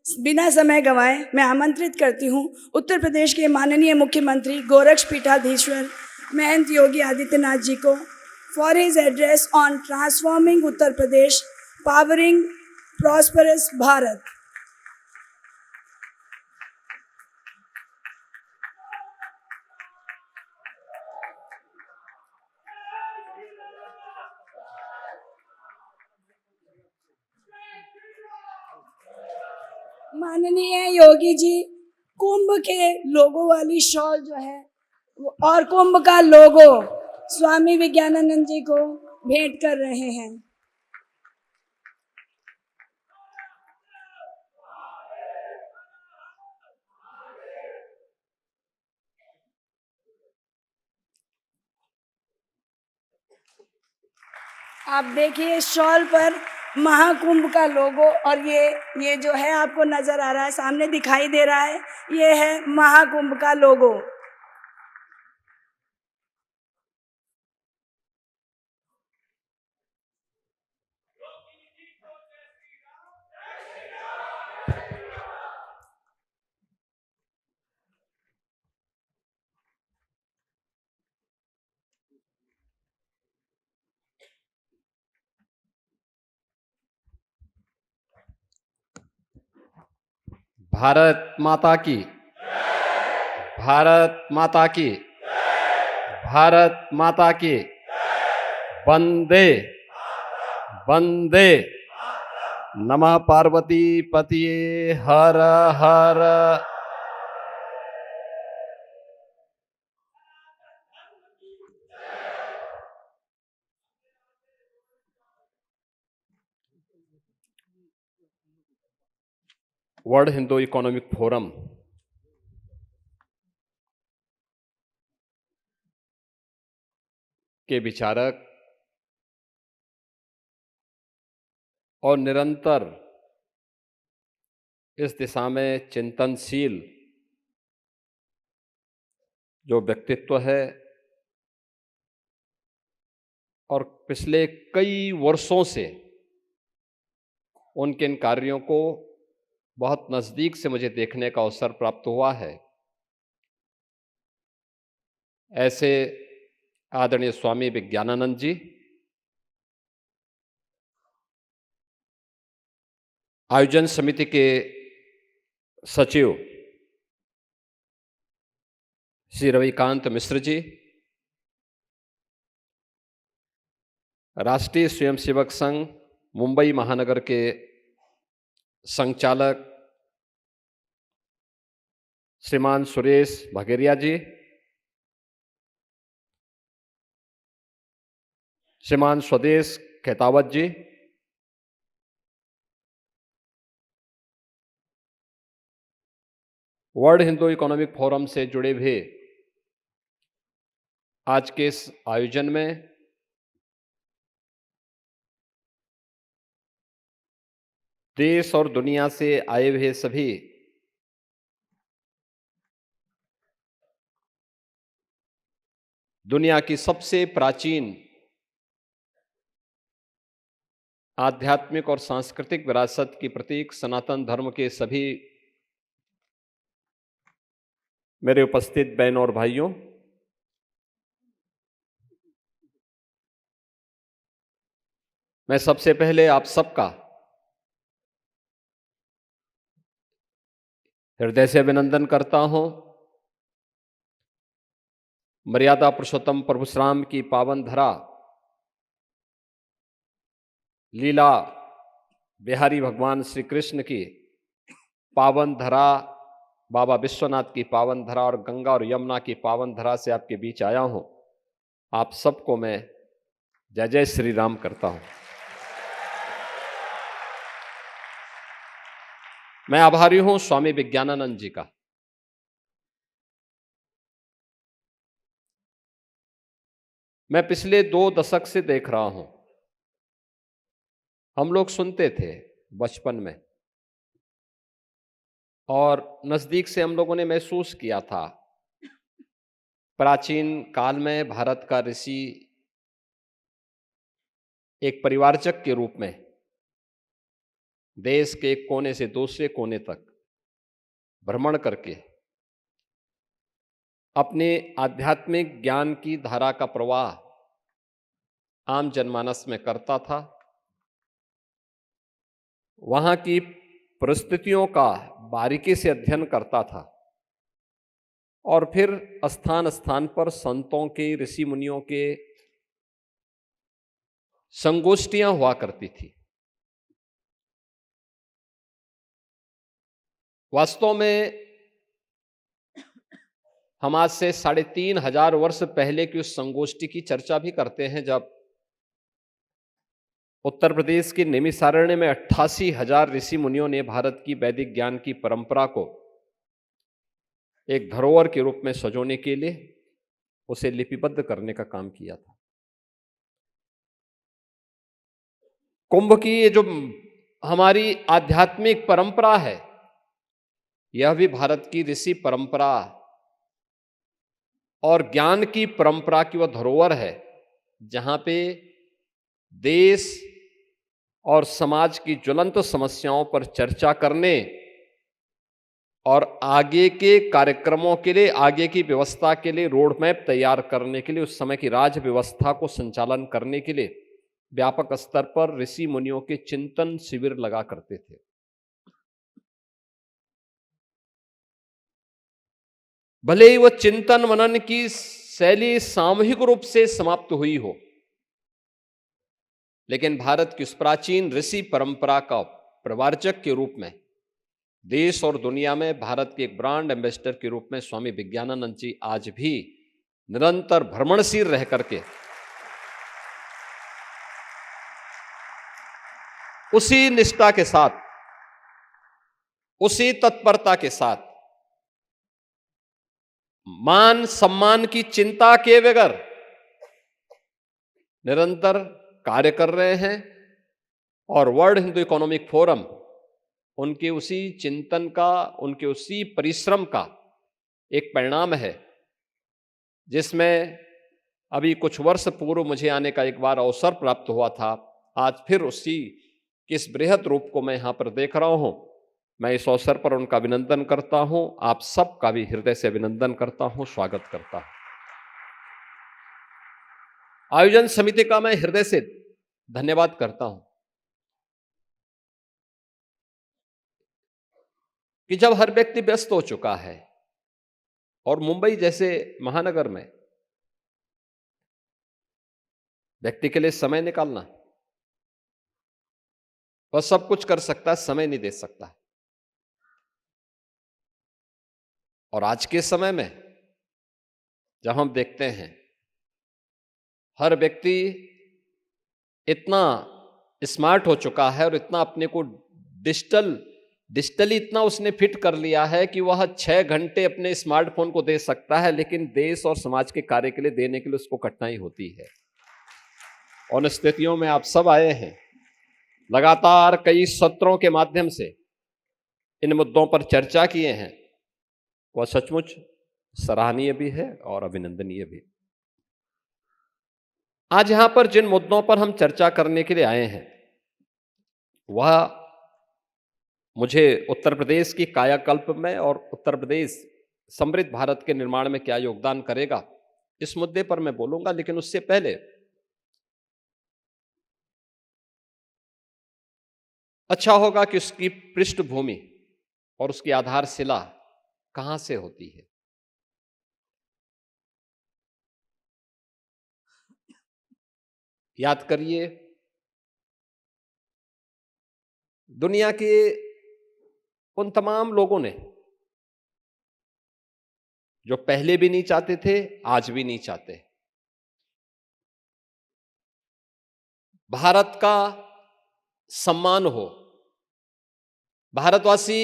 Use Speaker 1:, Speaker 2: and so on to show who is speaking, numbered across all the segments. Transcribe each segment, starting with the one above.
Speaker 1: बिना समय गंवाए मैं आमंत्रित करती हूँ उत्तर प्रदेश के माननीय मुख्यमंत्री गोरक्षपीठाधीश्वर महंत योगी आदित्यनाथ जी को for his address on transforming Uttar Pradesh, powering prosperous Bharat. माननीय योगी जी, कुंभ के लोगो वाली शॉल जो है और कुंभ का लोगो स्वामी विज्ञानानंद जी को भेंट कर रहे हैं। आप देखिए शॉल पर महाकुंभ का लोगो, और ये जो है आपको नजर आ रहा है, सामने दिखाई दे रहा है, ये है महाकुंभ का लोगो।
Speaker 2: भारत माता की, भारत माता की, भारत माता की। वंदे वंदे। नमः पार्वती पतिये हर हर। वर्ल्ड हिंदू इकोनॉमिक फोरम के विचारक और निरंतर इस दिशा में चिंतनशील जो व्यक्तित्व है और पिछले कई वर्षों से उनके इन कार्यों को बहुत नजदीक से मुझे देखने का अवसर प्राप्त हुआ है, ऐसे आदरणीय स्वामी विज्ञानानंद जी, आयोजन समिति के सचिव श्री रविकांत मिश्र जी, राष्ट्रीय स्वयंसेवक संघ मुंबई महानगर के संचालक श्रीमान सुरेश भगेरिया जी, श्रीमान स्वदेश खेतावत जी, वर्ल्ड हिंदू इकोनॉमिक फोरम से जुड़े हुए आज के इस आयोजन में देश और दुनिया से आए हुए सभी दुनिया की सबसे प्राचीन आध्यात्मिक और सांस्कृतिक विरासत की प्रतीक सनातन धर्म के सभी मेरे उपस्थित बहनों और भाइयों, मैं सबसे पहले आप सबका हृदय से अभिनंदन करता हूं। मर्यादा पुरुषोत्तम प्रभु श्री राम की पावन धरा, लीला बिहारी भगवान श्री कृष्ण की पावन धरा, बाबा विश्वनाथ की पावन धरा और गंगा और यमुना की पावन धरा से आपके बीच आया हूं। आप सबको मैं जय जय श्री राम करता हूं। मैं आभारी हूं स्वामी विज्ञानानंद जी का। मैं पिछले 2 दशक से देख रहा हूं, हम लोग सुनते थे बचपन में और नजदीक से हम लोगों ने महसूस किया था। प्राचीन काल में भारत का ऋषि एक परिवारजक के रूप में देश के एक कोने से दूसरे कोने तक भ्रमण करके अपने आध्यात्मिक ज्ञान की धारा का प्रवाह आम जनमानस में करता था। वहां की परिस्थितियों का बारीकी से अध्ययन करता था और फिर स्थान स्थान पर संतों के, ऋषि मुनियों के संगोष्ठियां हुआ करती थी। वास्तव में हम आज से 3,500 वर्ष पहले की उस संगोष्ठी की चर्चा भी करते हैं, जब उत्तर प्रदेश के नैमिषारण्य में 88,000 ऋषि मुनियों ने भारत की वैदिक ज्ञान की परंपरा को एक धरोहर के रूप में सजोने के लिए उसे लिपिबद्ध करने का काम किया था। कुंभ की ये जो हमारी आध्यात्मिक परंपरा है, यह भी भारत की ऋषि परंपरा और ज्ञान की परंपरा की वह धरोहर है, जहां पे देश और समाज की ज्वलंत समस्याओं पर चर्चा करने और आगे के कार्यक्रमों के लिए, आगे की व्यवस्था के लिए रोड मैप तैयार करने के लिए, उस समय की राज व्यवस्था को संचालन करने के लिए व्यापक स्तर पर ऋषि मुनियों के चिंतन शिविर लगा करते थे। भले ही वह चिंतन मनन की शैली सामूहिक रूप से समाप्त हुई हो, लेकिन भारत की उस प्राचीन ऋषि परंपरा का प्रवाचक के रूप में देश और दुनिया में भारत के एक ब्रांड एम्बेसडर के रूप में स्वामी विज्ञानानंद जी आज भी निरंतर भ्रमणशील रह करके उसी निष्ठा के साथ, उसी तत्परता के साथ, मान सम्मान की चिंता के बगैर निरंतर कार्य कर रहे हैं। और वर्ल्ड हिंदू इकोनॉमिक फोरम उनके उसी चिंतन का, उनके उसी परिश्रम का एक परिणाम है, जिसमें अभी कुछ वर्ष पूर्व मुझे आने का एक बार अवसर प्राप्त हुआ था। आज फिर उसी किस बृहद रूप को मैं यहां पर देख रहा हूं। मैं इस अवसर पर उनका अभिनंदन करता हूं, आप सबका भी हृदय से अभिनंदन करता हूं, स्वागत करता हूं। आयोजन समिति का मैं हृदय से धन्यवाद करता हूं कि जब हर व्यक्ति व्यस्त हो चुका है और मुंबई जैसे महानगर में व्यक्ति के लिए समय निकालना, वह सब कुछ कर सकता है, समय नहीं दे सकता। और आज के समय में जब हम देखते हैं हर व्यक्ति इतना स्मार्ट हो चुका है और इतना अपने को डिजिटली इतना उसने फिट कर लिया है कि वह 6 घंटे अपने स्मार्टफोन को दे सकता है, लेकिन देश और समाज के कार्य के लिए देने के लिए उसको कठिनाई होती है। उन स्थितियों में आप सब आए हैं, लगातार कई सत्रों के माध्यम से इन मुद्दों पर चर्चा किए हैं, वह सचमुच सराहनीय भी है और अभिनंदनीय भी। आज यहां पर जिन मुद्दों पर हम चर्चा करने के लिए आए हैं, वह मुझे उत्तर प्रदेश की कायाकल्प में और उत्तर प्रदेश समृद्ध भारत के निर्माण में क्या योगदान करेगा, इस मुद्दे पर मैं बोलूंगा। लेकिन उससे पहले अच्छा होगा कि उसकी पृष्ठभूमि और उसकी आधारशिला कहां से होती है। याद करिए, दुनिया के उन तमाम लोगों ने जो पहले भी नहीं चाहते थे, आज भी नहीं चाहते, भारत का सम्मान हो, भारतवासी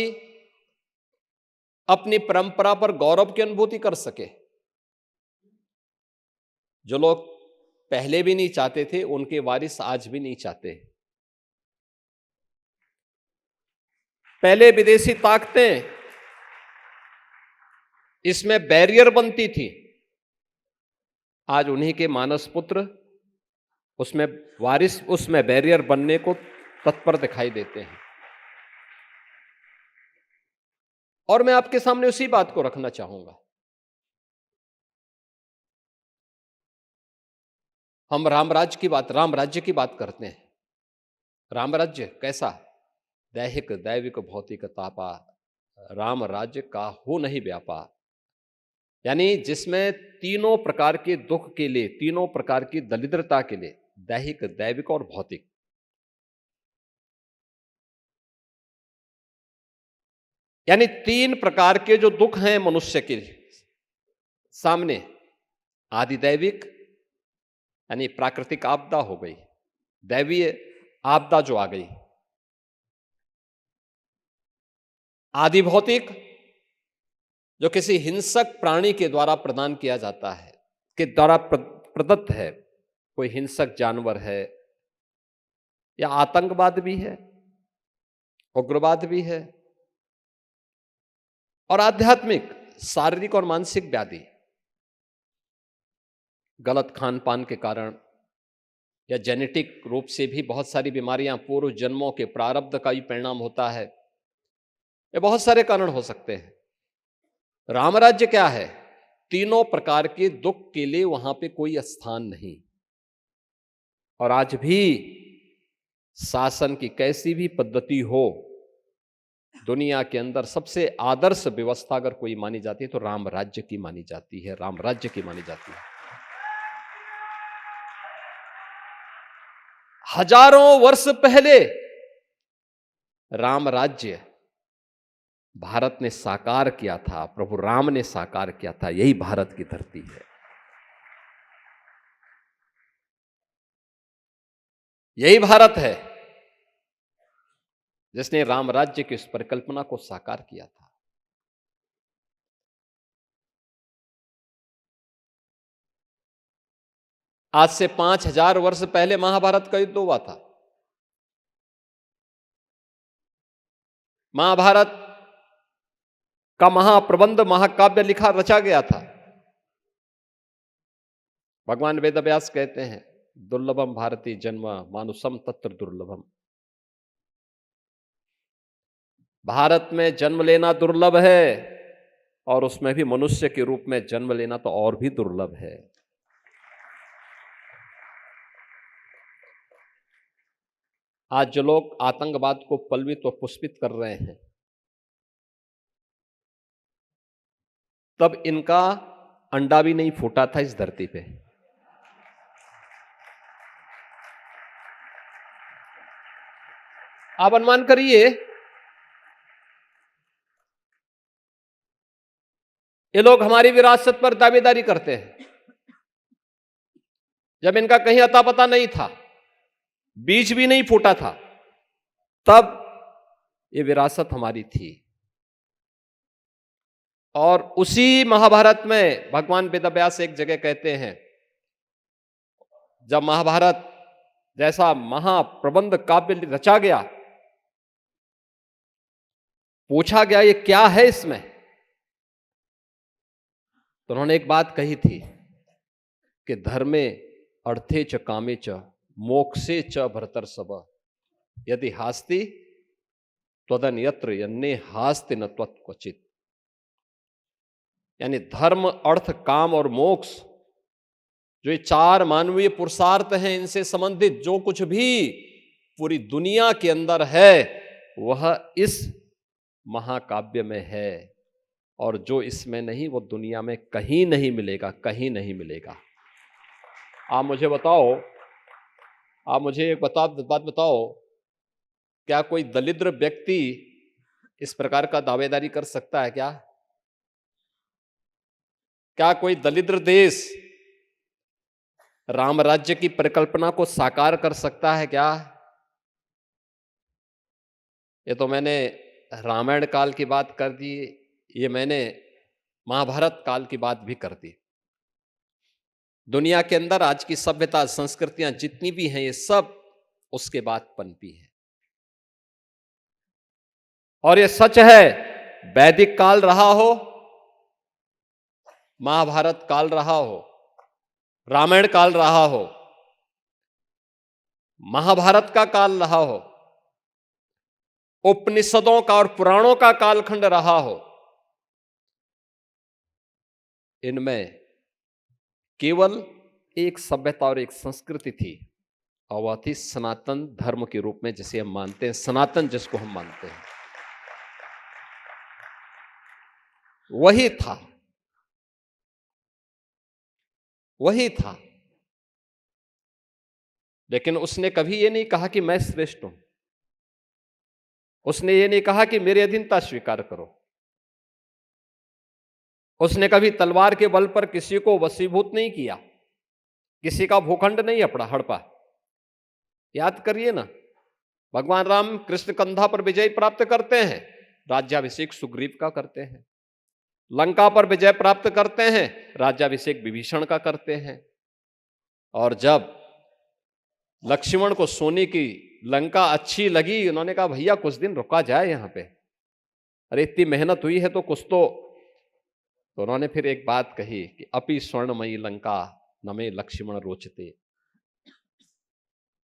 Speaker 2: अपनी परंपरा पर गौरव की अनुभूति कर सके। जो लोग पहले भी नहीं चाहते थे, उनके वारिस आज भी नहीं चाहते। पहले विदेशी ताकतें इसमें बैरियर बनती थी, आज उन्हीं के मानस पुत्र उसमें वारिस, उसमें बैरियर बनने को तत्पर दिखाई देते हैं। और मैं आपके सामने उसी बात को रखना चाहूंगा। हम राम राज्य की बात करते हैं। राम राज्य कैसा? दैहिक दैविक भौतिक तापा, राम राज्य का हो नहीं व्यापा। यानी जिसमें तीनों प्रकार के दुख के लिए, तीनों प्रकार की दरिद्रता के लिए, दैहिक दैविक और भौतिक, यानी तीन प्रकार के जो दुख हैं मनुष्य के सामने, आदिदैविक यानी प्राकृतिक आपदा हो गई, दैवीय आपदा जो आ गई, आदि भौतिक जो किसी हिंसक प्राणी के द्वारा प्रदान किया जाता है, के द्वारा प्रदत्त है, कोई हिंसक जानवर है या आतंकवाद भी है, उग्रवाद भी है, और आध्यात्मिक शारीरिक और मानसिक व्याधि, गलत खान पान के कारण या जेनेटिक रूप से भी बहुत सारी बीमारियां पूर्व जन्मों के प्रारब्ध का ही परिणाम होता है। ये बहुत सारे कारण हो सकते हैं। राम राज्य क्या है? तीनों प्रकार के दुख के लिए वहां पे कोई स्थान नहीं। और आज भी शासन की कैसी भी पद्धति हो, दुनिया के अंदर सबसे आदर्श व्यवस्था अगर कोई मानी जाती है तो राम राज्य की मानी जाती है, राम राज्य की मानी जाती है। हजारों वर्ष पहले राम राज्य भारत ने साकार किया था, प्रभु राम ने साकार किया था। यही भारत की धरती है, यही भारत है जिसने राम राज्य की उस परिकल्पना को साकार किया था। आज से 5000 वर्ष पहले महाभारत का युद्ध हुआ था। महाभारत का महाप्रबंध महाकाव्य रचा गया था। भगवान वेदव्यास कहते हैं, दुर्लभम भारती जन्म मानुषम तत्र दुर्लभम। भारत में जन्म लेना दुर्लभ है, और उसमें भी मनुष्य के रूप में जन्म लेना तो और भी दुर्लभ है। आज जो लोग आतंकवाद को पलवित व पुष्पित कर रहे हैं, तब इनका अंडा भी नहीं फूटा था इस धरती पे। आप अनुमान करिए, ये लोग हमारी विरासत पर दावेदारी करते हैं जब इनका कहीं अता पता नहीं था, बीज भी नहीं फूटा था, तब ये विरासत हमारी थी। और उसी महाभारत में भगवान वेदव्यास एक जगह कहते हैं, जब महाभारत जैसा महाप्रबंध काव्य रचा गया, पूछा गया ये क्या है इसमें, तो उन्होंने एक बात कही थी कि धर्मे अर्थे च कामे च मोक्षे च भरतर्षभ यदि हास्ति त्वदन्यत्र यन्ने हास्ति न त्वत्क्वचित्। यानी धर्म अर्थ काम और मोक्ष, जो ये चार मानवीय पुरुषार्थ हैं, इनसे संबंधित जो कुछ भी पूरी दुनिया के अंदर है वह इस महाकाव्य में है, और जो इसमें नहीं वो दुनिया में कहीं नहीं मिलेगा, कहीं नहीं मिलेगा। आप मुझे बताओ, आप मुझे एक बात बताओ, क्या कोई दलिद्र व्यक्ति इस प्रकार का दावेदारी कर सकता है क्या? क्या कोई दलिद्र देश राम राज्य की परिकल्पना को साकार कर सकता है क्या? ये तो मैंने रामायण काल की बात कर दी, ये मैंने महाभारत काल की बात भी कर दी। दुनिया के अंदर आज की सभ्यता संस्कृतियां जितनी भी हैं, ये सब उसके बाद पनपी है। और ये सच है, वैदिक काल रहा हो, महाभारत काल रहा हो, रामायण काल रहा हो, महाभारत का काल रहा हो, उपनिषदों का और पुराणों का कालखंड रहा हो, इनमें केवल एक सभ्यता और एक संस्कृति थी, और वह थी सनातन धर्म के रूप में जिसे हम मानते हैं, सनातन जिसको हम मानते हैं, वही था, वही था। लेकिन उसने कभी ये नहीं कहा कि मैं श्रेष्ठ हूं, उसने ये नहीं कहा कि मेरी अधीनता स्वीकार करो, उसने कभी तलवार के बल पर किसी को वशीभूत नहीं किया, किसी का भूखंड नहीं हड़पा। याद करिए ना, भगवान राम कृष्ण कंधा पर विजय प्राप्त करते हैं, राज्याभिषेक सुग्रीव का करते हैं। लंका पर विजय प्राप्त करते हैं, राज्याभिषेक विभीषण का करते हैं। और जब लक्ष्मण को सोने की लंका अच्छी लगी, उन्होंने कहा भैया कुछ दिन रुका जाए यहां पे, अरे इतनी मेहनत हुई है तो कुछ तो उन्होंने फिर एक बात कही कि अपि स्वर्णमयी लंका नमे लक्ष्मण रोचते,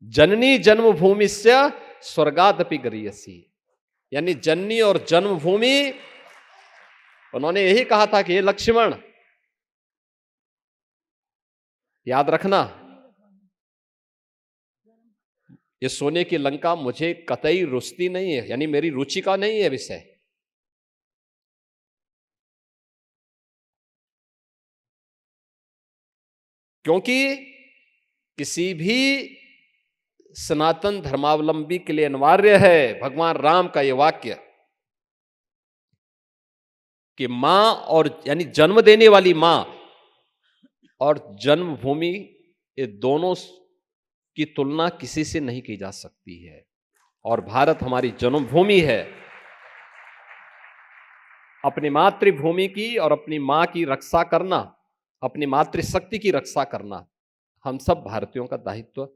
Speaker 2: जननी जन्मभूमि से स्वर्गादपि गरीयसी। यानी जननी और जन्मभूमि, उन्होंने यही कहा था कि ये लक्ष्मण याद रखना, ये सोने की लंका मुझे कतई रुचती नहीं है, यानी मेरी रुचि का नहीं है विषय। क्योंकि किसी भी सनातन धर्मावलंबी के लिए अनिवार्य है भगवान राम का यह वाक्य कि मां और यानी जन्म देने वाली मां और जन्मभूमि, ये दोनों की तुलना किसी से नहीं की जा सकती है। और भारत हमारी जन्मभूमि है। अपनी मातृभूमि की और अपनी मां की रक्षा करना, अपनी मातृशक्ति की रक्षा करना हम सब भारतीयों का दायित्व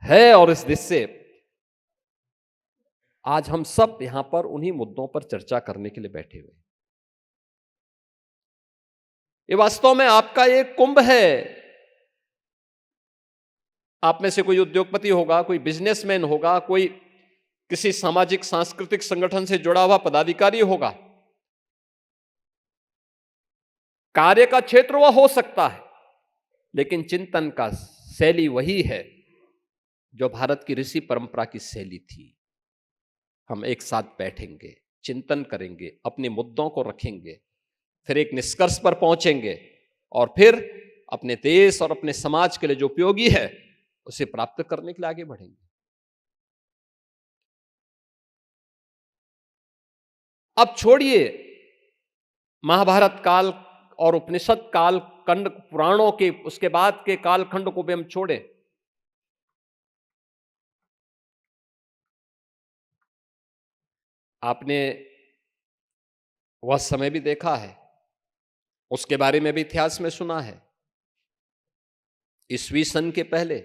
Speaker 2: है। और इस दृष्टि से आज हम सब यहां पर उन्हीं मुद्दों पर चर्चा करने के लिए बैठे हुए। ये वास्तव में आपका एक कुंभ है। आप में से कोई उद्योगपति होगा, कोई बिजनेसमैन होगा, कोई किसी सामाजिक सांस्कृतिक संगठन से जुड़ा हुआ पदाधिकारी होगा। कार्य का क्षेत्र वह हो सकता है, लेकिन चिंतन का शैली वही है जो भारत की ऋषि परंपरा की शैली थी। हम एक साथ बैठेंगे, चिंतन करेंगे, अपने मुद्दों को रखेंगे, फिर एक निष्कर्ष पर पहुंचेंगे और फिर अपने देश और अपने समाज के लिए जो उपयोगी है उसे प्राप्त करने के लिए आगे बढ़ेंगे। अब छोड़िए महाभारत काल और उपनिषद काल खंड, पुराणों के उसके बाद के कालखंड को भी हम छोड़े। आपने वह समय भी देखा है, उसके बारे में भी इतिहास में सुना है। ईस्वी सन के पहले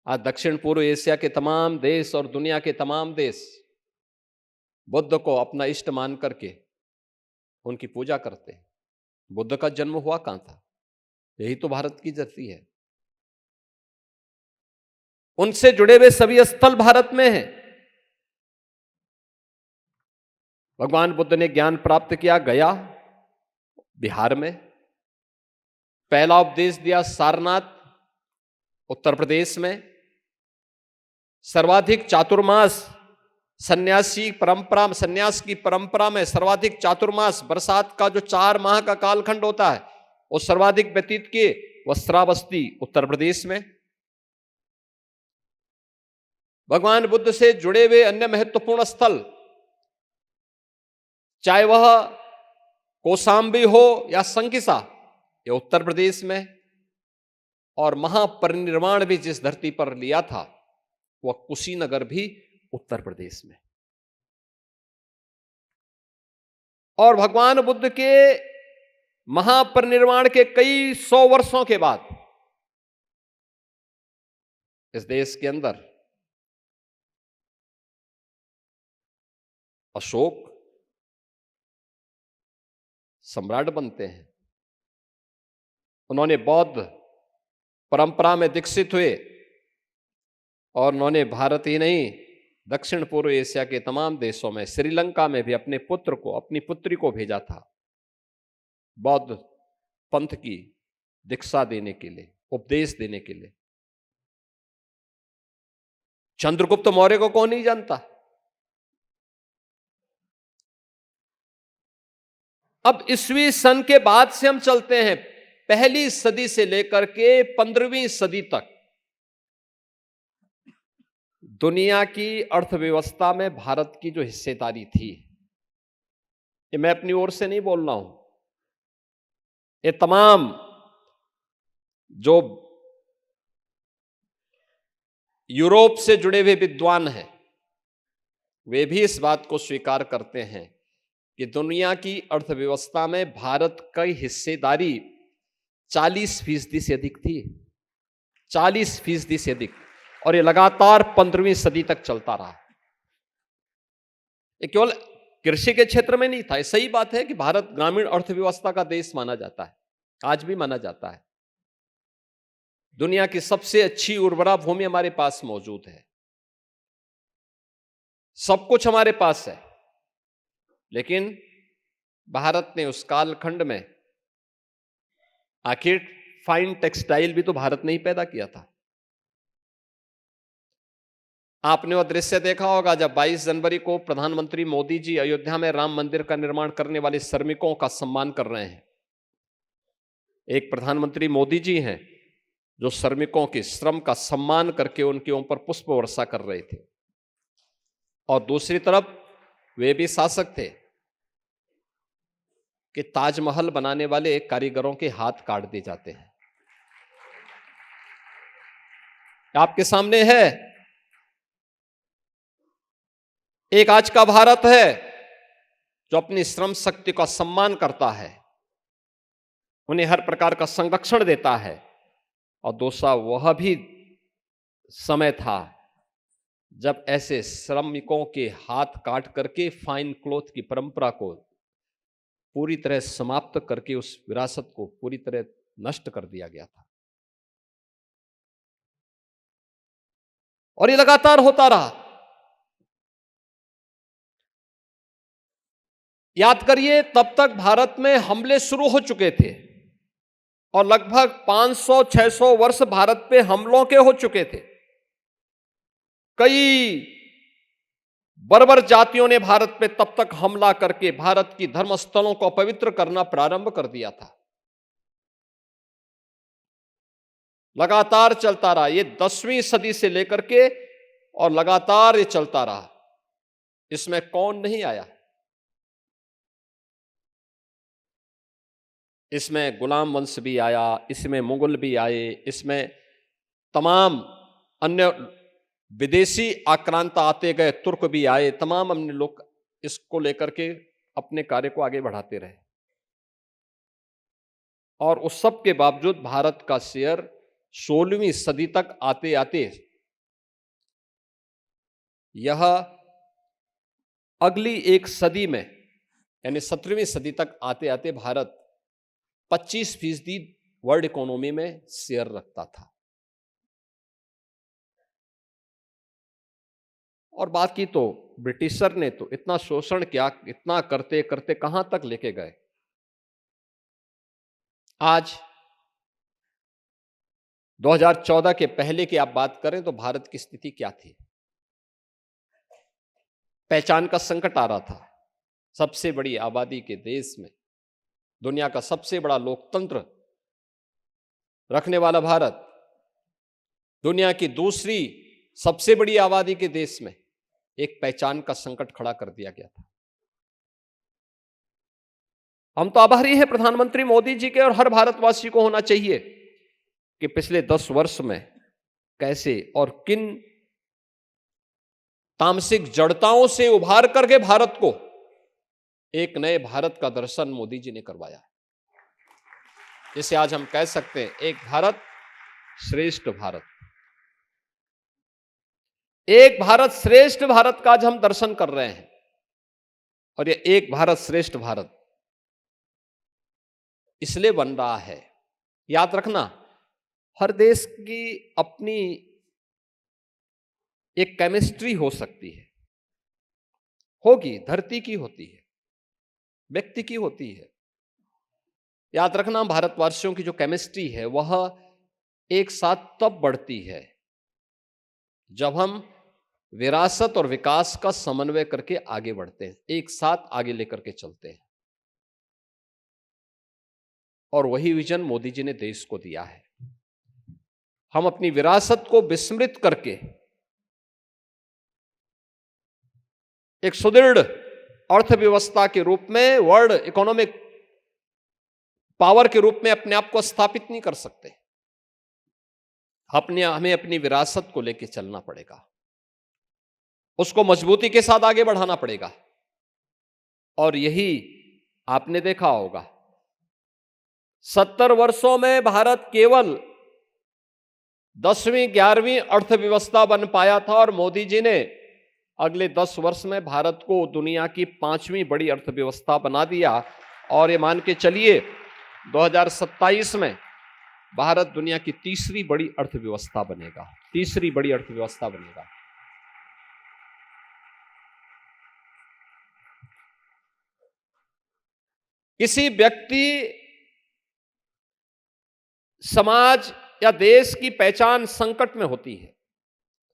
Speaker 2: आज दक्षिण पूर्व एशिया के तमाम देश और दुनिया के तमाम देश बुद्ध को अपना इष्ट मान करके उनकी पूजा करते हैं। बुद्ध का जन्म हुआ कहां था? यही तो भारत की धरती है। उनसे जुड़े हुए सभी स्थल भारत में हैं। भगवान बुद्ध ने ज्ञान प्राप्त किया गया बिहार में, पहला उपदेश दिया सारनाथ उत्तर प्रदेश में, सर्वाधिक चातुर्मास सन्यासी परंपरा, सन्यास की परंपरा में सर्वाधिक चातुर्मास बरसात का जो 4 माह का कालखंड होता है वो सर्वाधिक व्यतीत किए वस्त्रावस्ती उत्तर प्रदेश में। भगवान बुद्ध से जुड़े हुए अन्य महत्वपूर्ण स्थल, चाहे वह कौशाम्बी हो या संकिसा, ये उत्तर प्रदेश में। और महापरिनिर्वाण भी जिस धरती पर लिया था वह कुशीनगर भी उत्तर प्रदेश में। और भगवान बुद्ध के महापरिनिर्वाण के कई 100 वर्षों के बाद इस देश के अंदर अशोक सम्राट बनते हैं। उन्होंने बौद्ध परंपरा में दीक्षित हुए और उन्होंने भारत ही नहीं दक्षिण पूर्व एशिया के तमाम देशों में, श्रीलंका में भी अपने पुत्र को, अपनी पुत्री को भेजा था। बौद्ध पंथ की दीक्षा देने के लिए, उपदेश देने के लिए। चंद्रगुप्त मौर्य को कौन नहीं जानता? अब ईस्वी सन के बाद से हम चलते हैं, पहली सदी से लेकर के 15वीं सदी तक दुनिया की अर्थव्यवस्था में भारत की जो हिस्सेदारी थी, ये मैं अपनी ओर से नहीं बोल रहा हूं, ये तमाम जो यूरोप से जुड़े हुए विद्वान हैं वे भी इस बात को स्वीकार करते हैं कि दुनिया की अर्थव्यवस्था में भारत की हिस्सेदारी 40% से अधिक थी, 40% से अधिक, और ये लगातार 15वीं सदी तक चलता रहा। ये केवल कृषि के क्षेत्र में नहीं था। ये सही बात है कि भारत ग्रामीण अर्थव्यवस्था का देश माना जाता है, आज भी माना जाता है। दुनिया की सबसे अच्छी उर्वरा भूमि हमारे पास मौजूद है, सब कुछ हमारे पास है, लेकिन भारत ने उस कालखंड में, आखिर फाइन टेक्सटाइल भी तो भारत ने ही पैदा किया था। आपने वह दृश्य देखा होगा जब 22 जनवरी को प्रधानमंत्री मोदी जी अयोध्या में राम मंदिर का निर्माण करने वाले श्रमिकों का सम्मान कर रहे हैं। एक प्रधानमंत्री मोदी जी हैं जो श्रमिकों के श्रम का सम्मान करके उनके ऊपर पुष्प वर्षा कर रहे थे, और दूसरी तरफ वे भी शासक थे कि ताजमहल बनाने वाले कारीगरों के हाथ काट दिए जाते हैं। आपके सामने है एक आज का भारत है जो अपनी श्रम शक्ति का सम्मान करता है, उन्हें हर प्रकार का संरक्षण देता है, और दूसरा वह भी समय था जब ऐसे श्रमिकों के हाथ काट करके फाइन क्लॉथ की परंपरा को पूरी तरह समाप्त करके उस विरासत को पूरी तरह नष्ट कर दिया गया था। और ये लगातार होता रहा। याद करिए, तब तक भारत में हमले शुरू हो चुके थे और लगभग 500-600 वर्ष भारत पे हमलों के हो चुके थे। कई बर्बर जातियों ने भारत पे तब तक हमला करके भारत की धर्म स्थलों को अपवित्र करना प्रारंभ कर दिया था। लगातार चलता रहा, ये 10वीं सदी से लेकर के और लगातार ये चलता रहा। इसमें कौन नहीं आया? इसमें गुलाम वंश भी आया, इसमें मुगल भी आए, इसमें तमाम अन्य विदेशी आक्रांत आते गए, तुर्क भी आए, तमाम अन्य लोग इसको लेकर के अपने कार्य को आगे बढ़ाते रहे। और उस सब के बावजूद भारत का शेयर 16वीं सदी तक आते आते यह अगली एक सदी में यानी 17वीं सदी तक आते आते भारत 25% वर्ल्ड इकोनॉमी में शेयर रखता था। और बाकी तो ब्रिटिशर ने तो इतना शोषण किया, इतना करते करते कहां तक लेके गए। आज 2014 के पहले की आप बात करें तो भारत की स्थिति क्या थी? पहचान का संकट आ रहा था। सबसे बड़ी आबादी के देश में, दुनिया का सबसे बड़ा लोकतंत्र रखने वाला भारत, दुनिया की दूसरी सबसे बड़ी आबादी के देश में एक पहचान का संकट खड़ा कर दिया गया था। हम तो आभारी हैं प्रधानमंत्री मोदी जी के, और हर भारतवासी को होना चाहिए कि पिछले 10 वर्ष में कैसे और किन तामसिक जड़ताओं से उभार करके भारत को एक नए भारत का दर्शन मोदी जी ने करवाया, जिसे आज हम कह सकते हैं एक भारत श्रेष्ठ भारत। एक भारत श्रेष्ठ भारत का आज हम दर्शन कर रहे हैं। और ये एक भारत श्रेष्ठ भारत इसलिए बन रहा है, याद रखना, हर देश की अपनी एक केमिस्ट्री हो सकती है, होगी, धरती की होती है, व्यक्ति की होती है, याद रखना, भारतवासियों की जो केमिस्ट्री है वह एक साथ तब बढ़ती है जब हम विरासत और विकास का समन्वय करके आगे बढ़ते हैं, एक साथ आगे लेकर के चलते हैं। और वही विजन मोदी जी ने देश को दिया है। हम अपनी विरासत को विस्मृत करके एक सुदृढ़ अर्थव्यवस्था के रूप में, वर्ल्ड इकोनॉमिक पावर के रूप में अपने आप को स्थापित नहीं कर सकते। हमें अपनी विरासत को लेकर चलना पड़ेगा, उसको मजबूती के साथ आगे बढ़ाना पड़ेगा। और यही आपने देखा होगा, 70 वर्षों में भारत केवल 10वीं 11वीं अर्थव्यवस्था बन पाया था, और मोदी जी ने अगले 10 वर्ष में भारत को दुनिया की 5वीं बड़ी अर्थव्यवस्था बना दिया। और ये मान के चलिए 2027 में भारत दुनिया की तीसरी बड़ी अर्थव्यवस्था बनेगा, तीसरी बड़ी अर्थव्यवस्था बनेगा। किसी व्यक्ति, समाज या देश की पहचान संकट में होती है।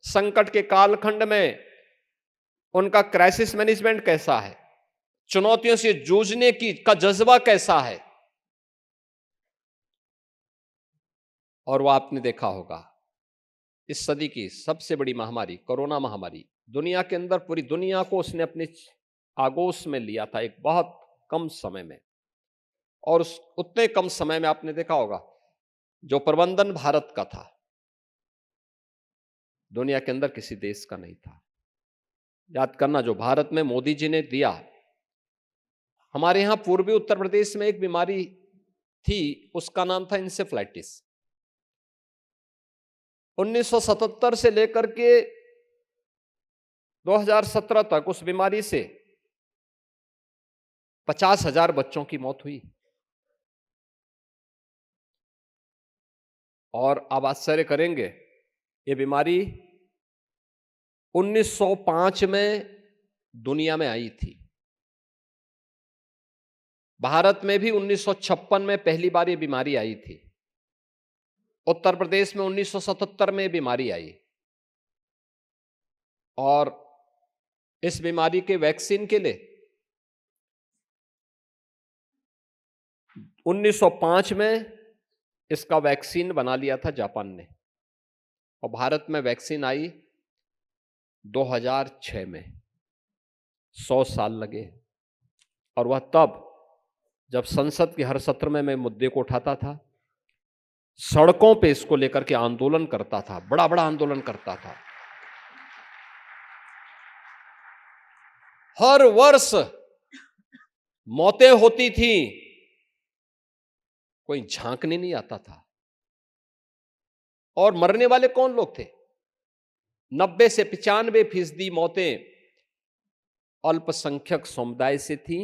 Speaker 2: संकट के कालखंड में उनका क्राइसिस मैनेजमेंट कैसा है, चुनौतियों से जूझने का जज्बा कैसा है। और वो आपने देखा होगा, इस सदी की सबसे बड़ी महामारी कोरोना महामारी, दुनिया के अंदर पूरी दुनिया को उसने अपने आगोश में लिया था एक बहुत कम समय में। और उस उतने कम समय में आपने देखा होगा जो प्रबंधन भारत का था, दुनिया के अंदर किसी देश का नहीं था। याद करना, जो भारत में मोदी जी ने दिया, हमारे यहां पूर्वी उत्तर प्रदेश में एक बीमारी थी, उसका नाम था इंसेफ्लाइटिस। 1977 से लेकर के 2017 तक उस बीमारी से 50,000 बच्चों की मौत हुई। और आप आश्चर्य करेंगे, ये बीमारी 1905 में दुनिया में आई थी। भारत में भी 1956 में पहली बार ये बीमारी आई थी। उत्तर प्रदेश में 1977 में बीमारी आई। और इस बीमारी के वैक्सीन के लिए 1905 में इसका वैक्सीन बना लिया था जापान ने, और भारत में वैक्सीन आई 2006 में। 100 साल लगे। और वह तब जब संसद के हर सत्र में मैं मुद्दे को उठाता था, सड़कों पे इसको लेकर के आंदोलन करता था, बड़ा बड़ा आंदोलन करता था। हर वर्ष मौतें होती थी, कोई झांकने नहीं आता था। और मरने वाले कौन लोग थे? 90 से 95% मौतें अल्पसंख्यक समुदाय से थी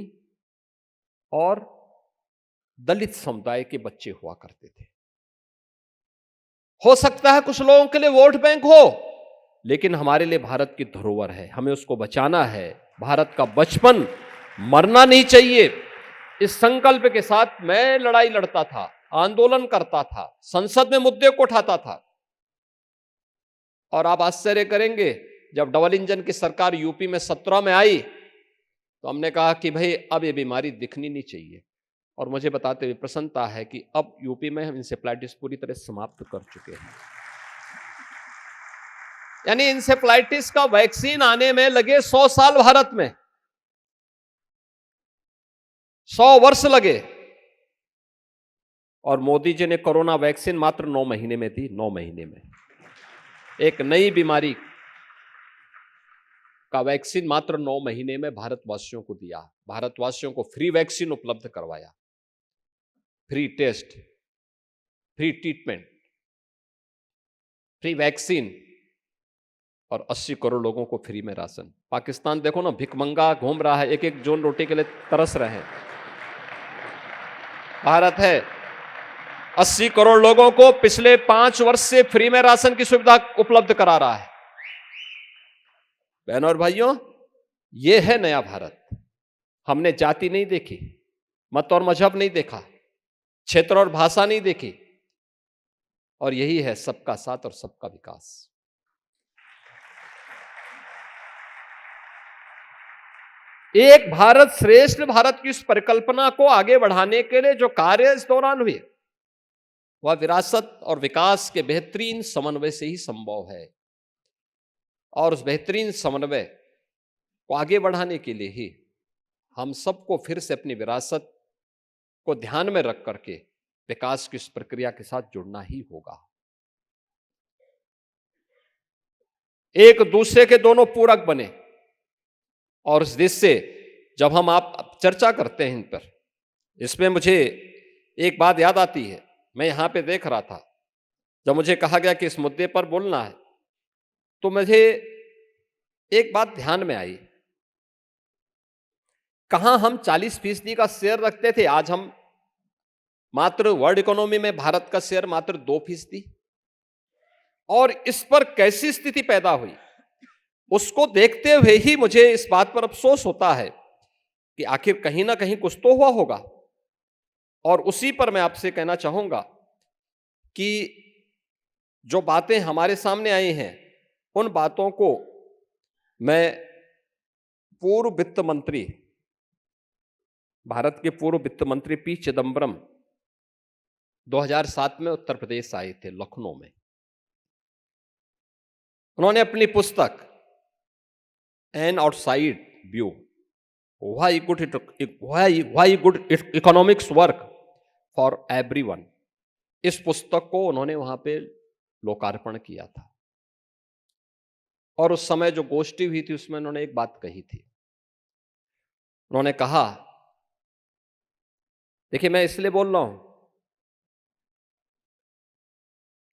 Speaker 2: और दलित समुदाय के बच्चे हुआ करते थे। हो सकता है कुछ लोगों के लिए वोट बैंक हो, लेकिन हमारे लिए भारत की धरोहर है, हमें उसको बचाना है। भारत का बचपन मरना नहीं चाहिए। इस संकल्प के साथ मैं लड़ाई लड़ता था, आंदोलन करता था, संसद में मुद्दे को उठाता था। और आप आश्चर्य करेंगे, जब डबल इंजन की सरकार यूपी में 17 में आई, तो हमने कहा कि भाई अब ये बीमारी दिखनी नहीं चाहिए। और मुझे बताते हुए प्रसन्नता है कि अब यूपी में हम इंसेफ्लाइटिस पूरी तरह समाप्त कर चुके हैं। यानी इंसेफ्लाइटिस का वैक्सीन आने में लगे 100 साल, भारत में 100 वर्ष लगे। और मोदी जी ने कोरोना वैक्सीन मात्र 9 महीने में दी। 9 महीने में एक नई बीमारी का वैक्सीन मात्र 9 महीने में भारतवासियों को दिया। भारतवासियों को फ्री वैक्सीन उपलब्ध करवाया, free test, free treatment, free vaccine, और 80 करोड़ लोगों को फ्री में राशन। पाकिस्तान देखो ना, भिखमंगा घूम रहा है, एक एक जोन रोटी के लिए तरस रहे हैं। भारत है 80 करोड़ लोगों को पिछले 5 वर्ष से फ्री में राशन की सुविधा उपलब्ध करा रहा है। बहनों और भाइयों, यह है नया भारत। हमने जाति नहीं देखी, मत और मजहब नहीं देखा, क्षेत्र और भाषा नहीं देखी, और यही है सबका साथ और सबका विकास। एक भारत श्रेष्ठ भारत की इस परिकल्पना को आगे बढ़ाने के लिए जो कार्य इस दौरान हुए, वह विरासत और विकास के बेहतरीन समन्वय से ही संभव है। और उस बेहतरीन समन्वय को आगे बढ़ाने के लिए ही हम सबको फिर से अपनी विरासत को ध्यान में रख करके विकास की इस प्रक्रिया के साथ जुड़ना ही होगा। एक दूसरे के दोनों पूरक बने, और इस देश से जब हम आप चर्चा करते हैं इन पर, इसमें मुझे एक बात याद आती है। मैं यहां पे देख रहा था, जब मुझे कहा गया कि इस मुद्दे पर बोलना है, तो मुझे एक बात ध्यान में आई। कहां हम 40% का शेयर रखते थे, आज हम मात्र वर्ल्ड इकोनॉमी में भारत का शेयर मात्र 2%। और इस पर कैसी स्थिति पैदा हुई, उसको देखते हुए ही मुझे इस बात पर अफसोस होता है कि आखिर कहीं ना कहीं कुछ तो हुआ होगा। और उसी पर मैं आपसे कहना चाहूंगा कि जो बातें हमारे सामने आई हैं, उन बातों को मैं पूर्व वित्त मंत्री, भारत के पूर्व वित्त मंत्री पी चिदम्बरम 2007 में उत्तर प्रदेश आए थे, लखनऊ में। उन्होंने अपनी पुस्तक an outside view, why good economics work for everyone, इस पुस्तक को उन्होंने वहां पे लोकार्पण किया था। और उस समय जो गोष्ठी हुई थी, उसमें उन्होंने एक बात कही थी। उन्होंने कहा, देखिए मैं इसलिए बोल रहा हूं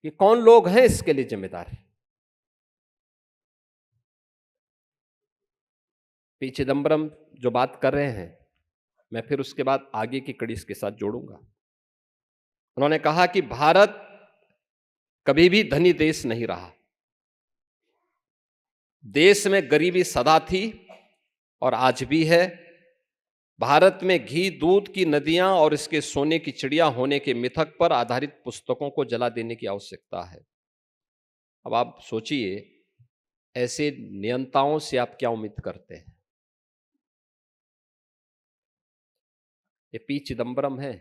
Speaker 2: कि कौन लोग हैं इसके लिए जिम्मेदार। पी चिदम्बरम जो बात कर रहे हैं, मैं फिर उसके बाद आगे की कड़ी इसके साथ जोड़ूंगा। उन्होंने कहा कि भारत कभी भी धनी देश नहीं रहा, देश में गरीबी सदा थी और आज भी है। भारत में घी दूध की नदियां और इसके सोने की चिड़िया होने के मिथक पर आधारित पुस्तकों को जला देने की आवश्यकता है। अब आप सोचिए, ऐसे नियंताओं से आप क्या उम्मीद करते हैं। ये पी चिदम्बरम है,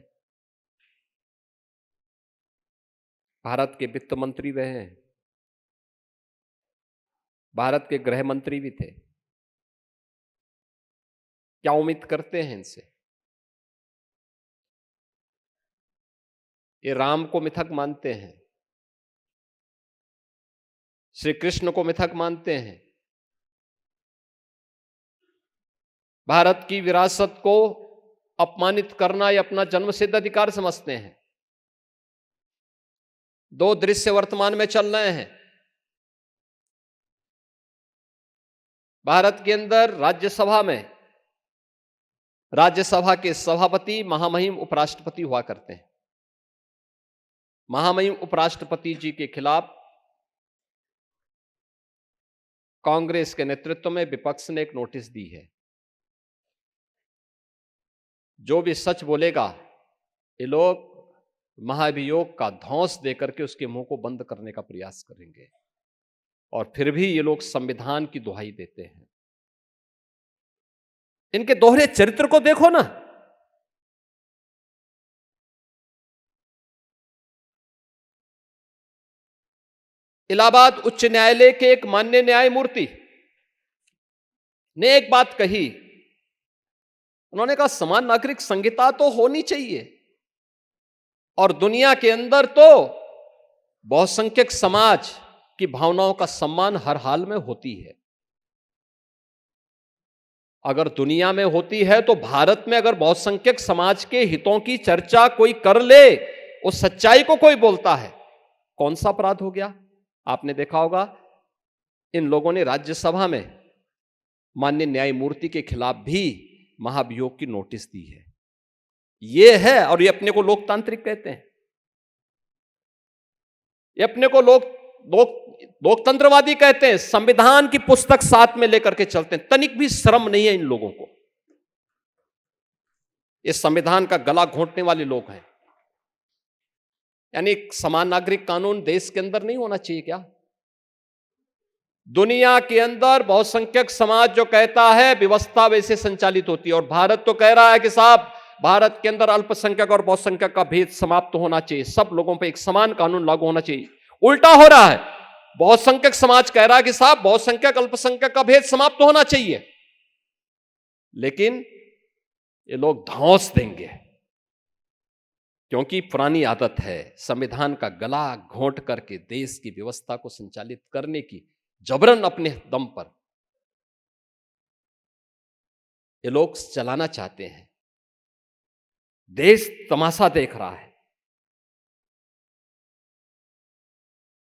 Speaker 2: भारत के वित्त मंत्री वह हैं, भारत के गृह मंत्री भी थे। क्या उम्मीद करते हैं इनसे। ये राम को मिथक मानते हैं, श्री कृष्ण को मिथक मानते हैं, भारत की विरासत को अपमानित करना ये अपना जन्मसिद्ध अधिकार समझते हैं। दो दृश्य वर्तमान में चल रहे हैं। भारत के अंदर राज्यसभा में, राज्यसभा के सभापति महामहिम उपराष्ट्रपति हुआ करते हैं। महामहिम उपराष्ट्रपति जी के खिलाफ कांग्रेस के नेतृत्व में विपक्ष ने एक नोटिस दी है। जो भी सच बोलेगा, ये लोग महाभियोग का धौंस देकर के उसके मुंह को बंद करने का प्रयास करेंगे। और फिर भी ये लोग संविधान की दुहाई देते हैं। इनके दोहरे चरित्र को देखो ना। इलाहाबाद उच्च न्यायालय के एक माननीय न्यायमूर्ति ने एक बात कही। उन्होंने कहा, समान नागरिक संहिता तो होनी चाहिए, और दुनिया के अंदर तो बहुसंख्यक समाज की भावनाओं का सम्मान हर हाल में होती है। अगर दुनिया में होती है तो भारत में अगर बहुसंख्यक समाज के हितों की चर्चा कोई कर ले, उस सच्चाई को कोई बोलता है, कौन सा अपराध हो गया। आपने देखा होगा, इन लोगों ने राज्यसभा में माननीय न्यायमूर्ति के खिलाफ भी महाभियोग की नोटिस दी है। ये है, और ये अपने को लोकतांत्रिक कहते हैं, ये अपने को लोकतंत्रवादी कहते हैं। संविधान की पुस्तक साथ में लेकर के चलते हैं, तनिक भी शर्म नहीं है इन लोगों को। ये संविधान का गला घोंटने वाले लोग हैं। यानी समान नागरिक कानून देश के अंदर नहीं होना चाहिए क्या? दुनिया के अंदर बहुसंख्यक समाज जो कहता है व्यवस्था वैसे संचालित होती है, और भारत तो कह रहा है कि साहब भारत के अंदर अल्पसंख्यक और बहुसंख्यक का भेद समाप्त होना चाहिए, सब लोगों पर एक समान कानून लागू होना चाहिए। उल्टा हो रहा है, बहुसंख्यक समाज कह रहा है कि साहब बहुसंख्यक अल्पसंख्यक का भेद समाप्त होना चाहिए, लेकिन ये लोग धौंस देंगे, क्योंकि पुरानी आदत है संविधान का गला घोंट करके देश की व्यवस्था को संचालित करने की, जबरन अपने दम पर ये लोग चलाना चाहते हैं। देश तमाशा देख रहा है।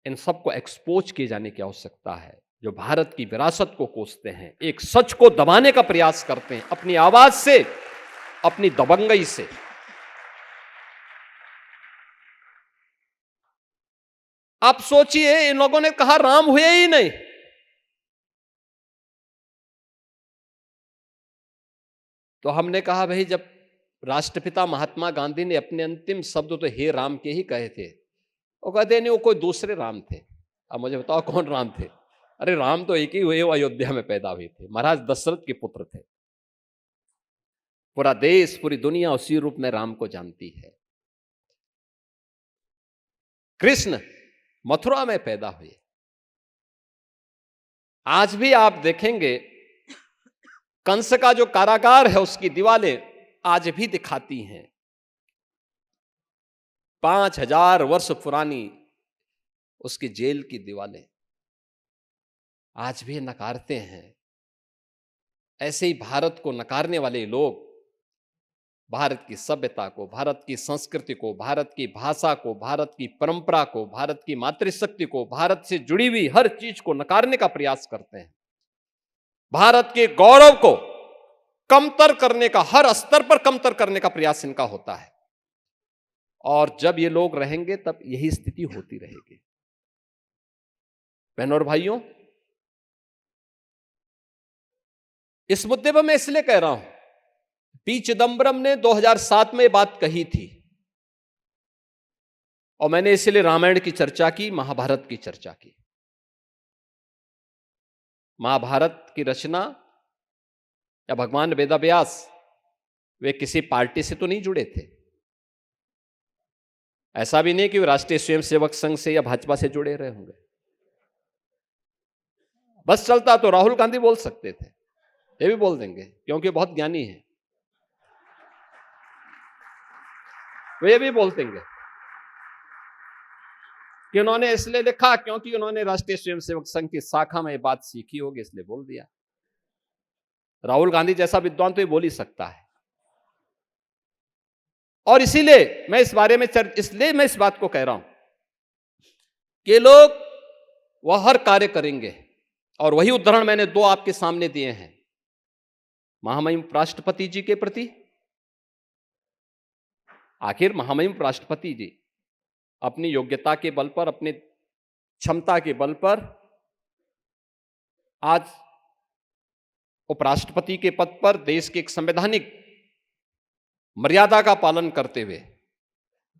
Speaker 2: इन सबको एक्सपोज किए जाने की आवश्यकता है। जो भारत की विरासत को कोसते हैं, एक सच को दबाने का प्रयास करते हैं अपनी आवाज से, अपनी दबंगई से। आप सोचिए, इन लोगों ने कहा राम हुए ही नहीं। तो हमने कहा भाई, जब राष्ट्रपिता महात्मा गांधी ने अपने अंतिम शब्द तो हे राम के ही कहे थे, वो कहते नहीं वो कोई दूसरे राम थे। अब मुझे बताओ कौन राम थे? अरे राम तो एक ही हुए, वो अयोध्या में पैदा हुए थे, महाराज दशरथ के पुत्र थे। पूरा देश, पूरी दुनिया उसी रूप में राम को जानती है। कृष्ण मथुरा में पैदा हुए। आज भी आप देखेंगे कंस का जो कारागार है उसकी दीवारें आज भी दिखाती हैं 5000 वर्ष पुरानी उसकी जेल की दीवारें आज भी नकारते हैं। ऐसे ही भारत को नकारने वाले लोग भारत की सभ्यता को, भारत की संस्कृति को, भारत की भाषा को, भारत की परंपरा को, भारत की मातृशक्ति को, भारत से जुड़ी हुई हर चीज को नकारने का प्रयास करते हैं। भारत के गौरव को कमतर करने का, हर स्तर पर कमतर करने का प्रयास इनका होता है। और जब ये लोग रहेंगे तब यही स्थिति होती रहेगी। बहनों और भाइयों, इस मुद्दे पर मैं इसलिए कह रहा हूं, पी चिदंबरम ने 2007 में बात कही थी, और मैंने इसलिए रामायण की चर्चा की, महाभारत की चर्चा की। महाभारत की रचना या भगवान वेदव्यास वे किसी पार्टी से तो नहीं जुड़े थे। ऐसा भी नहीं कि वे राष्ट्रीय स्वयंसेवक संघ से या भाजपा से जुड़े रहे होंगे। बस चलता तो राहुल गांधी बोल सकते थे, ये भी बोल देंगे क्योंकि बहुत ज्ञानी है, वे भी बोल देंगे कि उन्होंने इसलिए लिखा क्योंकि उन्होंने राष्ट्रीय स्वयंसेवक संघ की शाखा में बात सीखी होगी इसलिए बोल दिया। राहुल गांधी जैसा विद्वान तो ये बोल ही सकता है। और इसीलिए मैं इस बारे में इसलिए मैं इस बात को कह रहा हूं कि लोग वह हर कार्य करेंगे, और वही उदाहरण मैंने 2 आपके सामने दिए हैं। महामहिम राष्ट्रपति जी के प्रति, आखिर महामहिम राष्ट्रपति जी अपनी योग्यता के बल पर, अपने क्षमता के बल पर आज उपराष्ट्रपति के पद पर देश की एक संवैधानिक मर्यादा का पालन करते हुए